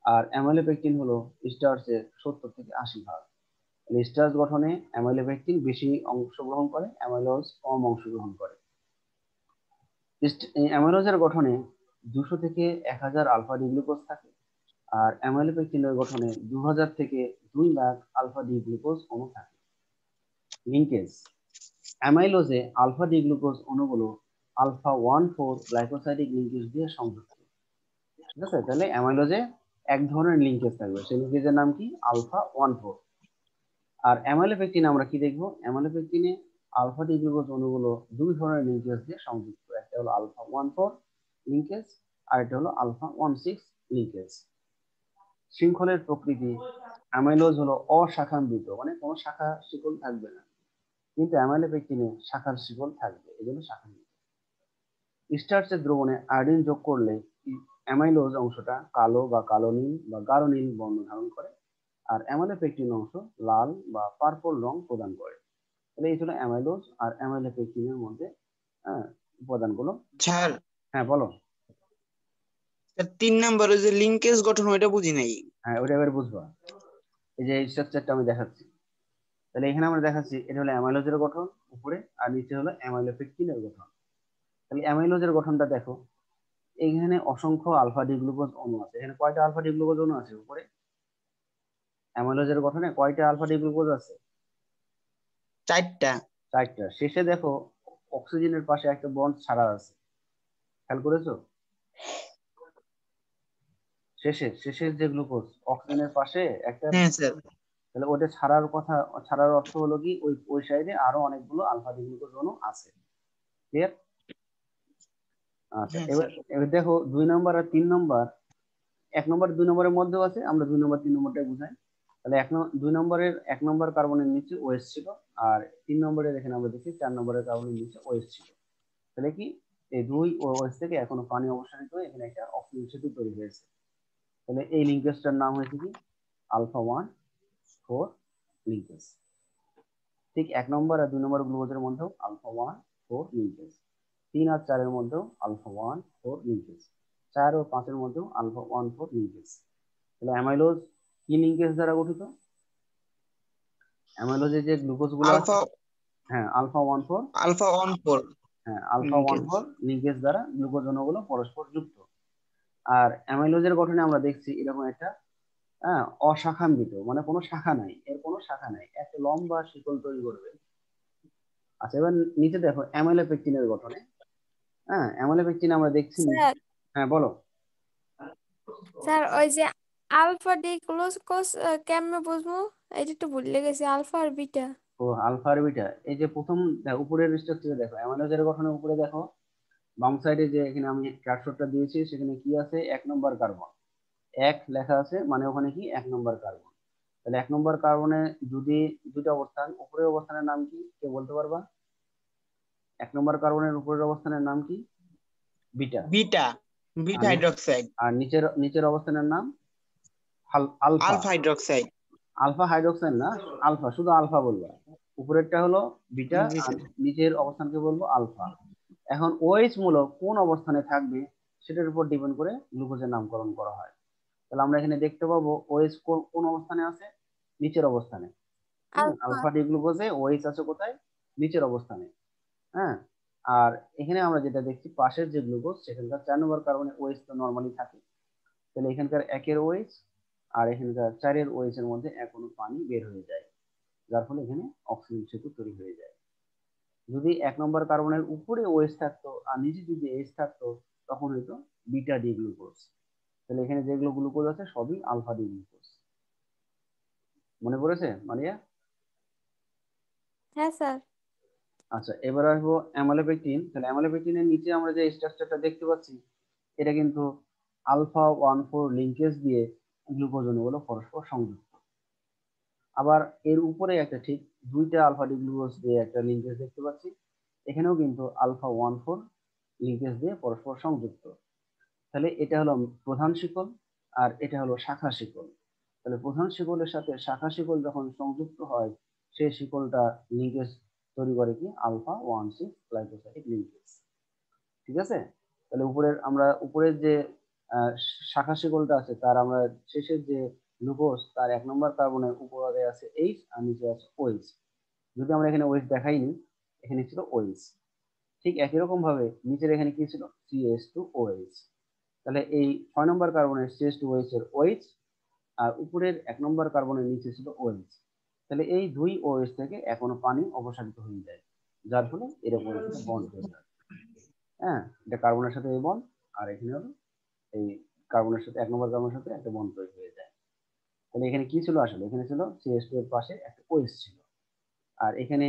আর অ্যামাইলোপেকটিন হলো স্টার্চের 70 থেকে 80 ভাগ। স্টার্চ গঠনে অ্যামাইলোপেকটিন বেশি অংশগ্রহণ করে, অ্যামাইলোজ কম অংশগ্রহণ করে। অ্যামাইলোজের গঠনে 200 থেকে 1000 আলফা ডি গ্লুকোজ থাকে, আর অ্যামাইলোপেকটিনের গঠনে 2000 থেকে 2 লাখ আলফা ডি গ্লুকোজ অণু থাকে। লিঙ্কেজ, অ্যামাইলোজে আলফা ডি গ্লুকোজ অণুগুলো আলফা 1,4 গ্লাইকোসাইডিক লিঙ্কেজ দিয়ে সংযুক্ত। ঠিক আছে, তাহলে অ্যামাইলোজে এক ধরনের লিঙ্কেজ থাকবে, সেই লিঙ্কেজের নাম কি আলফা 1,4। আর অ্যামাইলোপেকটিনে আমরা কি দেখবো, অ্যামাইলোপেকটিনে আলফা ডি গ্লুকোজ অণুগুলো দুই ধরনের লিঙ্কেজ দিয়ে সংযুক্ত, একটা হলো আলফা 1,4 লিঙ্কেজ আর এটা হলো আলফা 1,6 লিঙ্কেজ। শৃঙ্খলের প্রকৃতি, অ্যামাইলোজ হলো অশাখান্বিত, মানে কোনো শাখা শিকল থাকবে না, কিন্তু অ্যামাইলোপেকটিনে শাখার শিকল থাকবে, এই জন্য শাখান্বিত। স্টার্চের দ্রবণে আয়োডিন যোগ করলে অ্যামাইলোজ অংশটা কালো বা কালো নীল বা গাঢ় নীল বর্ণ ধারণ করে, আর অ্যামাইলোপেকটিন অংশ লাল বা পার্পল রং প্রদান করে। তাহলে এই ছিল অ্যামাইলোজ আর অ্যামাইলোপেকটিনের মধ্যে উপাদানগুলো। স্যার হ্যাঁ বলো। 3 নম্বরে যে লিংকেজ গঠন ওইটা বুঝি নাই। হ্যাঁ ওটা এবার বুঝবা, এই যে স্ট্রাকচারটা আমি দেখাচ্ছি। তাহলে এখানে আমরা দেখাচ্ছি এটা হলো অ্যামাইলোজের গঠন উপরে, আর নিচে হলো অ্যামাইলোপেকটিনের গঠন। তাহলে অ্যামাইলোজের গঠনটা দেখো, এখানে অসংখ্য আলফা ডি গ্লুকোজ অণু আছে। এখানে কয়টা আলফা ডি গ্লুকোজ অণু আছে উপরে? অ্যামাইলোজের গঠনে কয়টা আলফা ডি গ্লুকোজ আছে? 4টা। 4টা। শেষে দেখো অক্সিজেনের পাশে একটা বন্ড ছাড়া আছে, খেয়াল করেছো? শেষের যে গ্লুকোজ অক্সিজেনের পাশে একটা, হ্যাঁ স্যার। তাহলে ওটা ছাড়ার কথা, ছাড়ার অর্থ হলো কি ওই সাইডে আরো অনেকগুলো আলফা ডি গ্লুকোজ অণু আছে। ক্লিয়ার? আচ্ছা হ্যাঁ এবার স্যার। এবার দেখো 2 নম্বর আর 3 নম্বর, 1 নম্বর 2 নম্বরের মধ্যেও আছে, আমরা 2 নম্বর 3 নম্বরটাই বুঝাই। তাহলে 2 নম্বরের 1 নম্বর কার্বনের নিচে ওএস ছিল, আর 3 নম্বরের এখানে আমরা দেখি 4 নম্বরের কার্বনের নিচে ওএস ছিল। তাহলে কি এই দুই ওএস থেকে এখনো পানি অবসানিত হয়ে এখানে একটা অক্সিজেন সেতু তৈরি হয়েছে। তাহলে এই লিঙ্কেজটার নাম হয়েছে কি আলফা 1,4 লিঙ্কেজ। ঠিক 1 নম্বর আর 2 নম্বর গ্লুকোজের মধ্যেও আলফা 1,4 লিঙ্কেজ, 3 আর 4 এর মধ্যেও আলফা 1,4 লিঙ্কেজ, 4 ও 5 এর মধ্যেও আলফা 1,4 লিঙ্কেজ। তাহলে অ্যামাইলোজ কি লিঙ্কেজ দ্বারা গঠিত? অ্যামাইলোজে যে গ্লুকোজ গুলো আছে, আলফা হ্যাঁ আলফা 1,4, আলফা 1,4 হ্যাঁ আলফা লিংকেজ। 1,4 লিঙ্কেজ দ্বারা গ্লুকোজ অণুগুলো পরস্পর যুক্ত। আর অ্যামাইলোজের গঠনে আমরা দেখছি এরকম একটা অশাখান্বিত, মানে কোনো শাখা নাই, এর কোনো শাখা নাই, একটা লম্বা শিকল তৈরি করবে। আচ্ছা এবার নিচে দেখো অ্যামাইলোপেকটিনের গঠনে, অ্যামাইলোপেকটিন আমরা দেখছি স্যার হ্যাঁ বলো। স্যার ওই যে আলফা ডি গ্লুকোজ কেমনে বুঝবো? এটা একটু ভুলে গেছি, আলফা আর বিটা। ও আলফা আর বিটা, এই যে প্রথম উপরের স্ট্রাকচারে দেখো, অ্যামাইলোজের গঠনে উপরে দেখো বাম সাইডে যে এখানে আমি কার্সরটা দিয়েছি সেখানে কি আছে, 1 নম্বর কার্বন, 1 লেখা আছে, মানে ওখানে কি 1 নম্বর কার্বন। তাহলে 1 নম্বর কার্বনে যদি দুটো অবস্থান, উপরের অবস্থানের নাম কি কে বলতে পারবা? 1 নম্বর কার্বনের উপরের অবস্থানের নাম কি? বিটা। বিটা আর বিটা হাইড্রোক্সাইড। আর নিচের অবস্থানের নাম alpha. Alpha hydroxide. Alpha hydroxide না, আলফা, শুধু আলফা বলবা। উপরেরটা হলো বিটা জি আর স্যার। নিচের অবস্থানকে বলবো আলফা। এখন ওএইচ মূলক কোন অবস্থানে থাকবে সেটার উপর ডিপেন্ড করে গ্লুকোজের নামকরণ করা হয়। তাহলে আমরা এখানে দেখতে পাবো ওএইচ কোন অবস্থানে আছে, নিচের অবস্থানে। আলফা। আলফা ডি গ্লুকোজে ওএইচ আছে কোথায়, নিচের অবস্থানে। হ্যাঁ, আর এখানে আমরা যেটা দেখছি পাশের যে গ্লুকোজ সেখানকার 4 নম্বর কার্বনে ওএইচ তো নরমালি থাকে। তাহলে এখানকার 1 এর ওএইচ আর এখানকার 4 এর ওএইচ এর মধ্যে এখনো পানি বের হয়ে যায়, যার ফলে এখানে অক্সিজেন সেতু তৈরি হয়ে যায়। যদি 1 নম্বর কার্বনের উপরে ওএইচ থাকতো আর নিচে যদি এইচ থাকতো তখন হয়তো বিটা ডি গ্লুকোজ। তাহলে এখানে যেগুলো গ্লুকোজ আছে সবই আলফা ডি গ্লুকোজ। মনে পড়েছে মারিয়া? হ্যাঁ স্যার। আচ্ছা এবার আসবো অ্যামাইলোপেকটিন। তাহলে অ্যামাইলোপেকটিনের নিচে আমরা যে স্ট্রাকচারটা দেখতে পাচ্ছি এটা কিন্তু আলফা 1,4 লিঙ্কেজ দিয়ে গ্লুকোজ অণুগুলো পরস্পর সংযুক্ত। আবার এর উপরে একটা ঠিক দুইটা আলফা ডি গ্লুকোজ দিয়ে একটা লিঙ্কেজ দেখতে পাচ্ছি, এখানেও কিন্তু আলফা 1,4 লিঙ্কেজ দিয়ে পরস্পর সংযুক্ত। তাহলে এটা হলো প্রধান শিকল আর এটা হলো শাখা শিকল। তাহলে প্রধান শিকলের সাথে শাখা শিকল যখন সংযুক্ত হয় সেই শিকলটা লিঙ্কেজ তৈরি করে কি আলফা 1,6 গ্লাইকোসাইড লিঙ্কেজ। ঠিক আছে? তাহলে উপরের যে শাখা শিকলটা আছে তার আমরা শেষের যে গ্লুকোজ তার 1 নম্বর কার্বনের উপরে আছে এইচ আর নিচে আছে ওএইচ। যদি আমরা এখানে ওএইচ দেখাইনি, এখানে ছিল ওএইচ। ঠিক একই রকম ভাবে নিচের এখানে কি ছিল CH2OH। তাহলে এই 6 নম্বর কার্বনের CH2OH এর OH আর উপরের 1 নম্বর কার্বনের নিচে ছিল OH। তাহলে এই দুই OH থেকে এখনো পানি অপসারিত হয়ে যায়, যার ফলে এরকম একটা বন্ড হয়ে যায়। হ্যাঁ, এটা কার্বনের সাথে এই বন্ড, আর এখানে হলো এই কার্বনের সাথে 1 নম্বর কার্বনের সাথে একটা বন্ড তৈরি হয়ে যায়। তাহলে এখানে কি ছিল আসলে, এখানে ছিল CH2 এর পাশে একটা OH ছিল, আর এখানে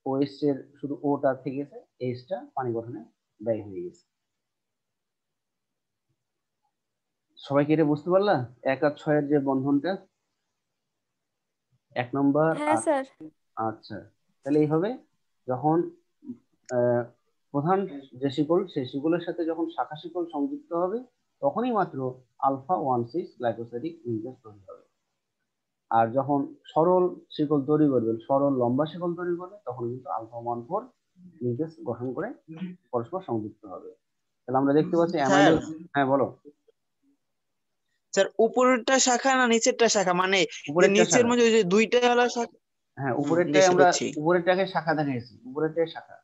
OH এর শুধু ওটা থেকে গেছে, H-টা পানি গঠনে ব্যয় হয়ে গেছে। সবাই কি এটা বুঝতে পারলা? 1 আর 6 এর যে বন্ধনটা 1 নম্বর হ্যাঁ আর স্যার। আচ্ছা, তাহলে এইভাবে যখন প্রধান যে শিকল সেই শিকলের সাথে যখন শাখা শিকল সংযুক্ত হবে তখনই মাত্র আলফা 1,6 গ্লাইকোসাইডিক লিঙ্কেজ তৈরি হবে। আর যখন সরল শিকল তৈরি করবে, সরল লম্বা শিকল তৈরি করবে, তখন কিন্তু আলফা 1,4 লিঙ্কেজ গঠন করে পরস্পর সংযুক্ত হবে। তাহলে আমরা দেখতে পাচ্ছি অ্যামাইলো। হ্যাঁ বলো। স্যার উপরেরটা শাখা না নিচেরটা শাখা, মানে যে উপরেরটা নিচের শাখা। মধ্যে ওই যে দুইটা হলো শাখা। হ্যাঁ উপরেরটাই বুঝতে আমরা পারছি। উপরেরটাকে শাখা দেখিয়েছি, উপরেরটাই শাখা,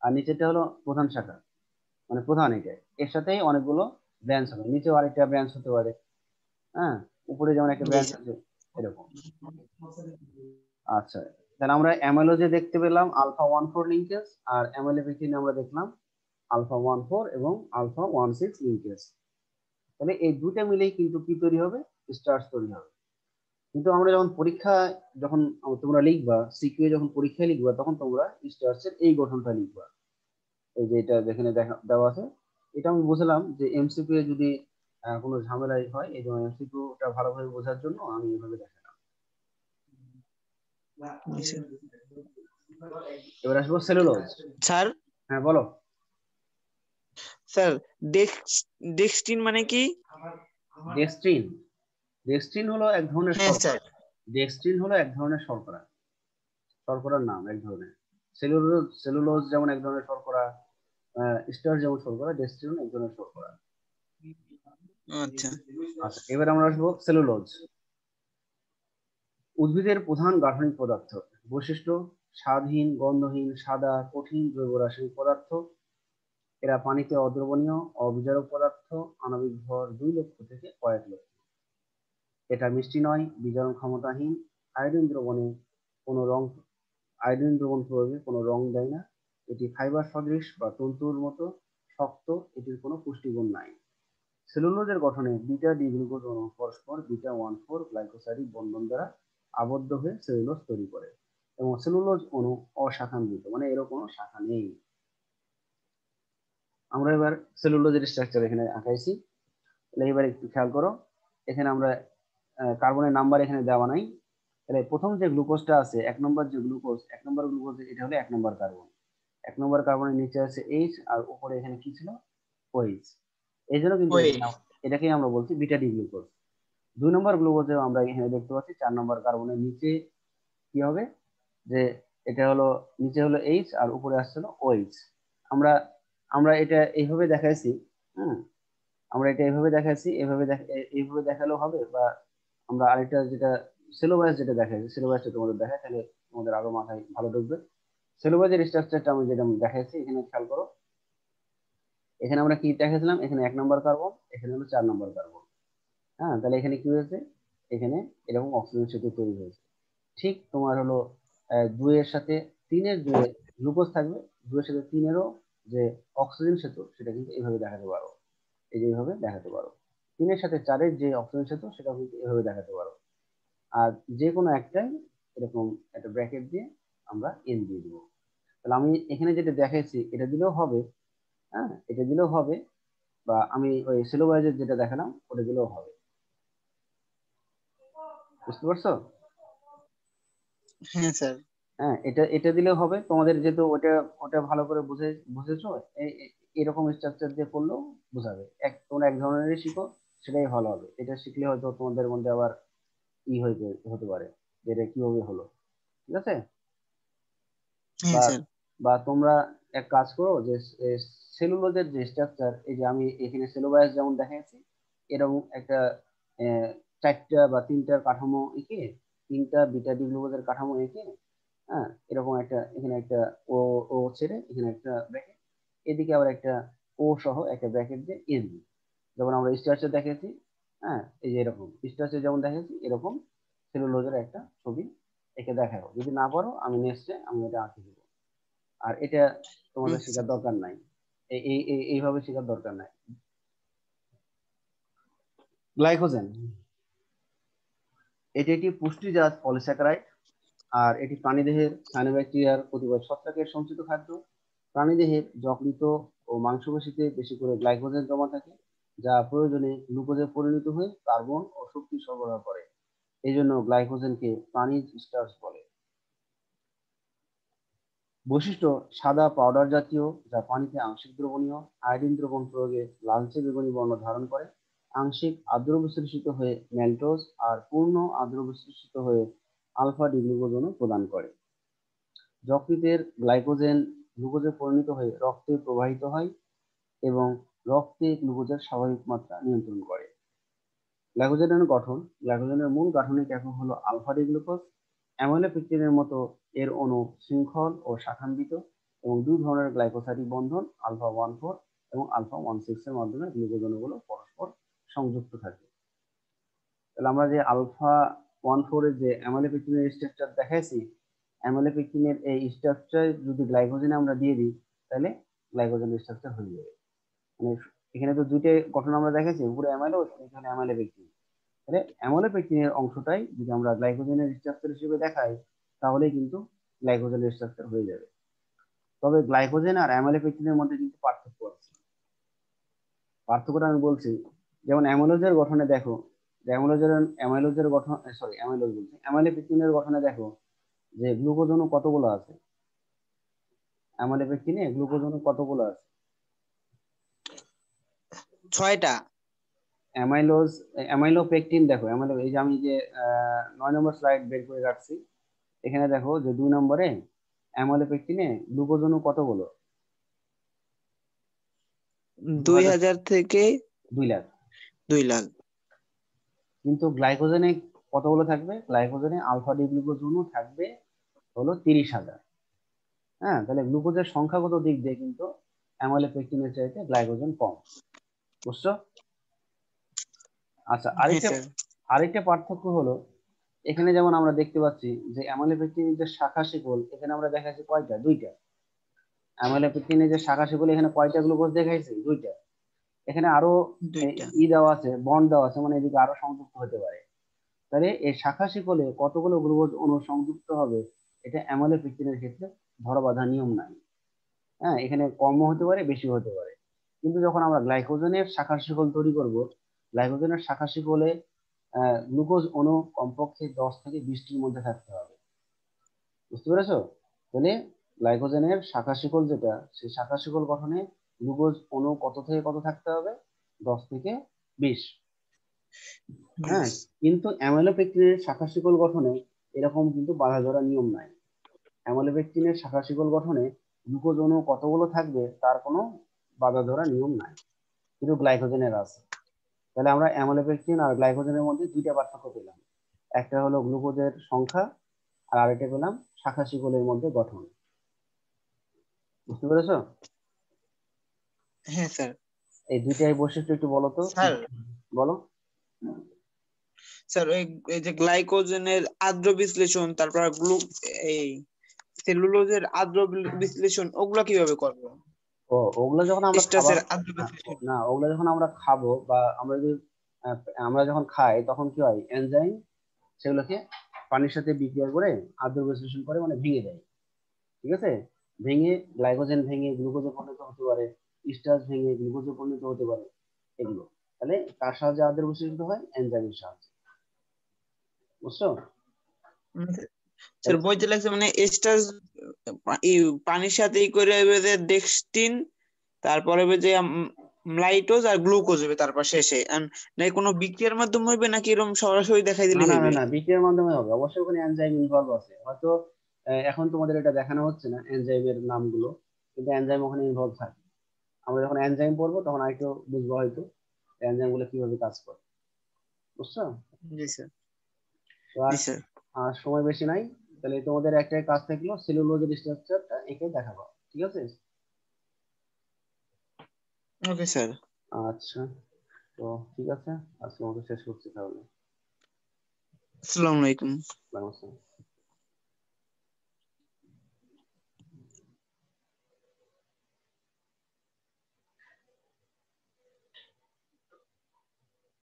আর নিচেরটা হলো প্রধান শাখা, মানে প্রধান এটা। এর সাথেই অনেকগুলো ব্রাঞ্চ হবে, নিচেও আরেকটা ব্রাঞ্চ হতে পারে। হ্যাঁ, উপরে যেমন একটা জি ব্রাঞ্চ স্যার। আছে এরকম। আচ্ছা, তাহলে আমরা অ্যামাইলোজে দেখতে পেলাম আলফা 1,4 লিঙ্কেজ, আর অ্যামাইলোপেকটিনে আমরা দেখলাম আলফা 1,4 এবং আলফা 1,6 লিঙ্কেজ। তাহলে এই দুটো মিলেই কিন্তু কি তৈরি হবে, স্টার্চ তৈরি হবে। কিন্তু আমরা যখন পরীক্ষা, যখন তোমরা লিখবা সিকিউ, যখন পরীক্ষায় লিখবা তখন তোমরা স্টার্চের এই গঠনটা লিখবা, এই যে এটা যেখানে দেওয়া আছে। এটা আমি বুঝলাম যে এমসিকিউ এ যদি কোনো ঝামেলাই হয়, এই জন্য এমসিকিউটা ভালোভাবে বোঝার জন্য আমি এইভাবে দেখালাম। এবার আসবো সেলুলোজ। স্যার। হ্যাঁ বলো। স্যার ডেক্সটিন মানে কি? ডেক্সট্রিন, ডেক্সট্রিন হলো এক ধরনের হ্যাঁ শর্করা। স্যার। ডেক্সট্রিন হলো এক ধরনের শর্করা, শর্করার নাম এক ধরনের। সেলুলোজ, সেলুলোজ যেমন এক ধরনের শর্করা, স্টার্চ যেমন শর্করা, ডেক্সট্রিন এক ধরনের শর্করা। আচ্ছা। আচ্ছা, এবার আমরা আসবো সেলুলোজ। উদ্ভিদের প্রধান গাঠনিক পদার্থ। বৈশিষ্ট্য: স্বাদহীন, গন্ধহীন, সাদা, কঠিন জৈব রাসায়নিক পদার্থ। এরা পানিতে অদ্রবণীয়, অবিজারক পদার্থ। আণবিক ভর 2 লক্ষ থেকে কয়েক লক্ষ। এটা মিষ্টি নয়, বিজারণ ক্ষমতাহীন। আয়োডিন দ্রবণে কোনো রং, আয়োডিন দ্রবণ প্রয়োগে কোনো রং দেয় না। এটি ফাইবার সদৃশ বা তন্তুর মতো শক্ত। এটির কোনো পুষ্টিগুণ নাই। সেলুলোজের গঠনে বিটা ডি গ্লুকোজ অণু পরস্পর বিটা 1,4 গ্লাইকোসাইডিক বন্ধন দ্বারা আবদ্ধ হয়ে সেলুলোজ তৈরি করে, এবং সেলুলোজ অণু অশাখান্বিত, মানে এর কোনো শাখা নেই। আমরা এবার সেলুলোজের স্ট্রাকচার এখানে আঁকাইছি। তাহলে এবার একটু খেয়াল করো, এখানে আমরা কার্বনের নাম্বার এখানে দেওয়া নাই। তাহলে প্রথম যে গ্লুকোজটা আছে, 1 নম্বর যে গ্লুকোজ, 1 নম্বর গ্লুকোজ, এটা হলো 1 নম্বর কার্বন। 1 নম্বর কার্বনের নিচে আছে এইচ, আর উপরে এখানে কি ছিল, ওএইচ। এই জন্য কিন্তু ওই এটাকেই আমরা বলছি বিটা ডি গ্লুকোজ। 2 নম্বর গ্লুকোজে আমরা এখানে দেখতে পাচ্ছি 4 নম্বর কার্বনের নিচে কি হবে, যে এটা হলো নিচে হলো এইচ আর উপরে আসছে হলো ওএইচ। আমরা আমরা এটা এইভাবে দেখাইছি। হ্যাঁ, আমরা এটা এইভাবে দেখাইছি, এইভাবে দেখালেও হবে, বা আমরা আরেকটা যেটা সিলোবাস যেটা দেখাইছি, সিলোবাসটা তোমাদের দেখাই, তাহলে তোমাদের আরো মাথায় ভালো ঢুকবে। সিলোবাসের স্ট্রাকচারটা আমি যেটা দেখাইছি এখানে খেয়াল করো। এখানে আমরা কি দেখাইছিলাম, এখানে 1 নম্বর কার্বন, এখানে হলো 4 নম্বর কার্বন। হ্যাঁ, তাহলে এখানে কি হয়েছে, এখানে এরকম অক্সিজেন সেতু তৈরি হয়েছে। ঠিক তোমার হলো 2 এর সাথে 3 এর যে গ্লুকোজ থাকবে, 2 এর সাথে 3 এরও যে অক্সিজেন সেতু, সেটা কিন্তু এইভাবে দেখাতে পারো, এই যে এইভাবে দেখাতে পারো। 3 এর সাথে 4 এর যে অক্সিজেন সেতু, সেটা কিন্তু এইভাবে দেখাতে পারো। আর যে কোনো একটাই এরকম একটা ব্র্যাকেট দিয়ে আমরা এন দিয়ে দিব। তাহলে আমি এখানে যেটা দেখাইছি এটা দিলেও হবে। হ্যাঁ, এটা দিলেও হবে, বা আমি ওই সেলোবাইজের যেটা দেখালাম ওটা দিলেও হবে। বুঝতে পারছো? হ্যাঁ স্যার। হ্যাঁ, এটা এটা দিলেও হবে তোমাদের, যেহেতু ওটা ওটা ভালো করে বুঝেছো। এরকম স্ট্রাকচার দিয়ে করলেও বুঝাবে। তোমরা এক ধরনেরই শিখো, সেটাই ভালো হবে। এটা শিখলে হয়তো তোমাদের মধ্যে আবার ই হতে পারে যে এটা কিভাবে হলো। ঠিক আছে? হ্যাঁ বা স্যার। বা তোমরা এক কাজ করো, যে সেলুলোজের যে স্ট্রাকচার, এই যে আমি এখানে সেলুবায়াস যেমন দেখাচ্ছি, এরকম একটা 4টা বা 3টার কাঠামো এঁকে, 3টা বিটা ডি গ্লুকোজের কাঠামো এঁকে, হ্যাঁ, এরকম একটা এখানে একটা ও ও ছেড়ে এখানে একটা ব্র্যাকেট, এদিকে আবার একটা ও সহ একটা ব্র্যাকেট দিয়ে এন, যেমন আমরা স্ট্রাকচার দেখেছি। হ্যাঁ, এই যে এরকম স্ট্রাকচার যেমন দেখেছি, এরকম সেলুলোজের একটা ছবি এঁকে দেখাবো। যদি না পারো আমি নেক্সটে আমি এটা আঁকে দেবো। আর এটা তোমাদের আচ্ছা। শেখার দরকার নাই, এইভাবে শেখার দরকার নাই। গ্লাইকোজেন এটি একটি পুষ্টিজাত পলিস্যাকারাইড, আর এটি প্রাণীদেহের সায়ানোব্যাকটেরিয়ার প্রতিরোধ ছত্রাকের সঞ্চিত খাদ্য। প্রাণীদেহের যকৃত ও মাংসপেশিতে বেশি করে গ্লাইকোজেন জমা থাকে, যা প্রয়োজনে গ্লুকোজে পরিণত হয়ে কার্বন ও শক্তি সরবরাহ করে। এই জন্য গ্লাইকোজেনকে প্রাণীজ স্টার্চ বলে। বৈশিষ্ট্য: সাদা পাউডার জাতীয়, যা পানিতে আংশিক দ্রবণীয়। আয়োডিন দ্রবণ প্রয়োগে লালচে বেগুনি বর্ণ ধারণ করে। আংশিক আর্দ্র বিশ্লেষিত হয়ে ম্যালটোজ আর পূর্ণ আর্দ্র বিশ্লেষিত হয়ে আলফা ডি গ্লুকোজনও প্রদান করে। যকৃতের গ্লাইকোজেন গ্লুকোজে পরিণত হয়ে রক্তে প্রবাহিত হয় এবং রক্তে গ্লুকোজের স্বাভাবিক মাত্রা নিয়ন্ত্রণ করে। গ্লাইকোজেনের গঠন: গ্লাইকোজেনের মূল গাঠনিক একক হলো আলফা ডি গ্লুকোজ। অ্যামিলোপেকটিনের মতো এর অণু শৃঙ্খল ও শাখান্বিত এবং দুই ধরনের গ্লাইকোসাইডিক বন্ধন আলফা 1,4 এবং আলফা 1,6 এর মাধ্যমে গ্লুকোজ অণুগুলো পরস্পর সংযুক্ত থাকে। তাহলে আমরা যে আলফা 1,4 এর যে অ্যামিলোপেকটিনের স্ট্রাকচার দেখাইছি, অ্যামিলোপেকটিনের এই স্ট্রাকচার যদি গ্লাইকোজেনে আমরা দিয়ে দিই, তাহলে গ্লাইকোজেনের স্ট্রাকচার হয়ে যাবে। মানে এখানে তো দুইটা গঠন আমরা দেখাইছি, উপরে অ্যামাইলোজ, এখানে অ্যামিলোপেকটিন। তাহলে অ্যামিলোপেকটিনের অংশটাই যদি আমরা গ্লাইকোজেনের স্ট্রাকচার হিসেবে দেখাই, তাহলেই কিন্তু গ্লাইকোজেনের স্ট্রাকচার হয়ে যাবে। তবে গ্লাইকোজেন আর অ্যামিলোপেকটিনের মধ্যে কিন্তু পার্থক্য আছে। পার্থক্যটা আমি বলছি, যেমন অ্যামিলোজের গঠনে দেখো, অ্যামিলোজের গঠন, সরি অ্যামিলোজ বলছি, অ্যামিলোপেকটিনের গঠনে দেখো যে গ্লুকোজ অণু কতগুলো আছে। অ্যামিলোপেকটিনে গ্লুকোজ অণু কতগুলো আছে? 6টা। অ্যামাইলোপেকটিন দেখো, এই যে আমি যে 9 নম্বর স্লাইড বের করে রাখছি, এখানে দেখো যে 2 নম্বরে অ্যামাইলোপেকটিনে গ্লুকোজ অণু কতগুলো? 2000 থেকে 2 লাখ। 2 লাখ। কিন্তু গ্লাইকোজেনে কতগুলো থাকবে? গ্লাইকোজেনে আলফা ডি গ্লুকোজ অণু থাকবে হলো 30,000। হ্যাঁ, তাহলে গ্লুকোজের সংখ্যাগত দিক দিয়ে কিন্তু অ্যামাইলোপেকটিনের চাইতে গ্লাইকোজেন কম। বুঝছো? আচ্ছা, হ্যাঁ স্যার। আরেকটা পার্থক্য হলো, এখানে যেমন আমরা দেখতে পাচ্ছি যে অ্যামাইলোপেকটিনের যে শাখা শিকল, এখানে আমরা দেখাচ্ছি কয়টা? 2টা। অ্যামাইলোপেকটিনের যে শাখা শিকল, এখানে কয়টা গ্লুকোজ দেখাইছে? 2টা। এখানে আরো 2টা। দেওয়া আছে, বন্ড দেওয়া আছে, মানে এদিকে আরো সংযুক্ত হতে পারে। তাহলে এই শাখা শিকলে কতগুলো গ্লুকোজ অণু সংযুক্ত হবে, এটা অ্যামাইলোপেকটিনের ক্ষেত্রে ধরা বাঁধা নিয়ম নাই। হ্যাঁ, এখানে কমও হতে পারে, বেশি হতে পারে। কিন্তু যখন আমরা গ্লাইকোজেনের শাখা শিকল তৈরি করব, গ্লাইকোজেনের শাখা শিকলে গ্লুকোজ অণু কমপক্ষে 10 থেকে 20টির মধ্যে থাকতে হবে। বুঝতে পেরেছো? তাহলে গ্লাইকোজেনের শাখা শিকল যেটা, সেই শাখা শিকল গঠনে গ্লুকোজ অণু কত থেকে কত থাকতে হবে? 10 থেকে 20। হ্যাঁ, কিন্তু অ্যামিলোপেকটিনের শাখা শিকল গঠনে এরকম কিন্তু বাঁধা ধরা নিয়ম নাই। অ্যামিলোপেকটিনের শাখা শিকল গঠনে গ্লুকোজ অণু কতগুলো থাকবে তার কোনো বাঁধা ধরা নিয়ম নাই, কিন্তু গ্লাইকোজেনের আছে। তাহলে আমরা অ্যামিলোপেকটিন আর গ্লাইকোজেনের মধ্যে 2টা পার্থক্য পেলাম। একটা হলো গ্লুকোজের সংখ্যা, আর আরেকটা পেলাম শাখা শিকলের মধ্যে গঠন। বুঝতে পেরেছো? হ্যাঁ স্যার। এই 2টাই বৈশিষ্ট্য একটু বলো তো। স্যার, বলো। স্যার এই যে গ্লাইকোজেনের আদ্র বিশ্লেষণ, তারপর এই সেলুলোজের আদ্র বিশ্লেষণ, ওগুলা কিভাবে করবো? ওগুলো যখন আমরা স্টাসের আদ্র বিশ্লেষণ। না, ওগুলো যখন আমরা খাবো বা আমরা যদি আমরা যখন খাই, তখন কি হয়, এনজাইম সেগুলোকে পানির সাথে বিক্রিয়া করে আদ্র বিশ্লেষণ করে, মানে ভেঙে দেয়। ঠিক আছে? ভেঙে গ্লাইকোজেন ভেঙে গ্লুকোজে পরিণত হতে পারে, স্টার্চ ভেঙে গ্লুকোজে পরিণত হতে পারে, এগুলো। তাহলে কার সাহায্যে আদ্র বিশ্লেষিত হয়? এনজাইমের সাহায্যে। বুঝছো? স্যার বইতে লাগছে মানে স্টাস পানির সাথে করে ডেক্সটিন, তারপরে যে লাইটোজ আর গ্লুকোজ হবে তারপর শেষে, নাকি কোনো বিক্রিয়ার মাধ্যমে হইবে, নাকি এরকম সরাসরি দেখাই না দিলে না না হইবে? না, বিক্রিয়ার মাধ্যমে হবে অবশ্যই, ওখানে এনজাইম ইনভলভ আছে। হয়তো এখন তোমাদের এটা দেখানো হচ্ছে না এনজাইমের নামগুলো, কিন্তু এনজাইম ওখানে ইনভলভ থাকে। আমরা যখন এনজাইম পড়বো তখন আরেকটু বুঝবো হয়তো এনজাইম গুলো কিভাবে কাজ করে। বুঝছো? জি স্যার। তো আর জি স্যার। আর সময় বেশি নাই, তাহলে তোমাদের একটাই কাজ থাকলো, সেলুলোজের স্ট্রাকচারটা এঁকে দেখাবো। ঠিক আছে? Okay sir. আচ্ছা, তো ঠিক আছে, আজকে আমাদের শেষ করছি তাহলে। আসসালামু আলাইকুম। আসসালামু আলাইকুম।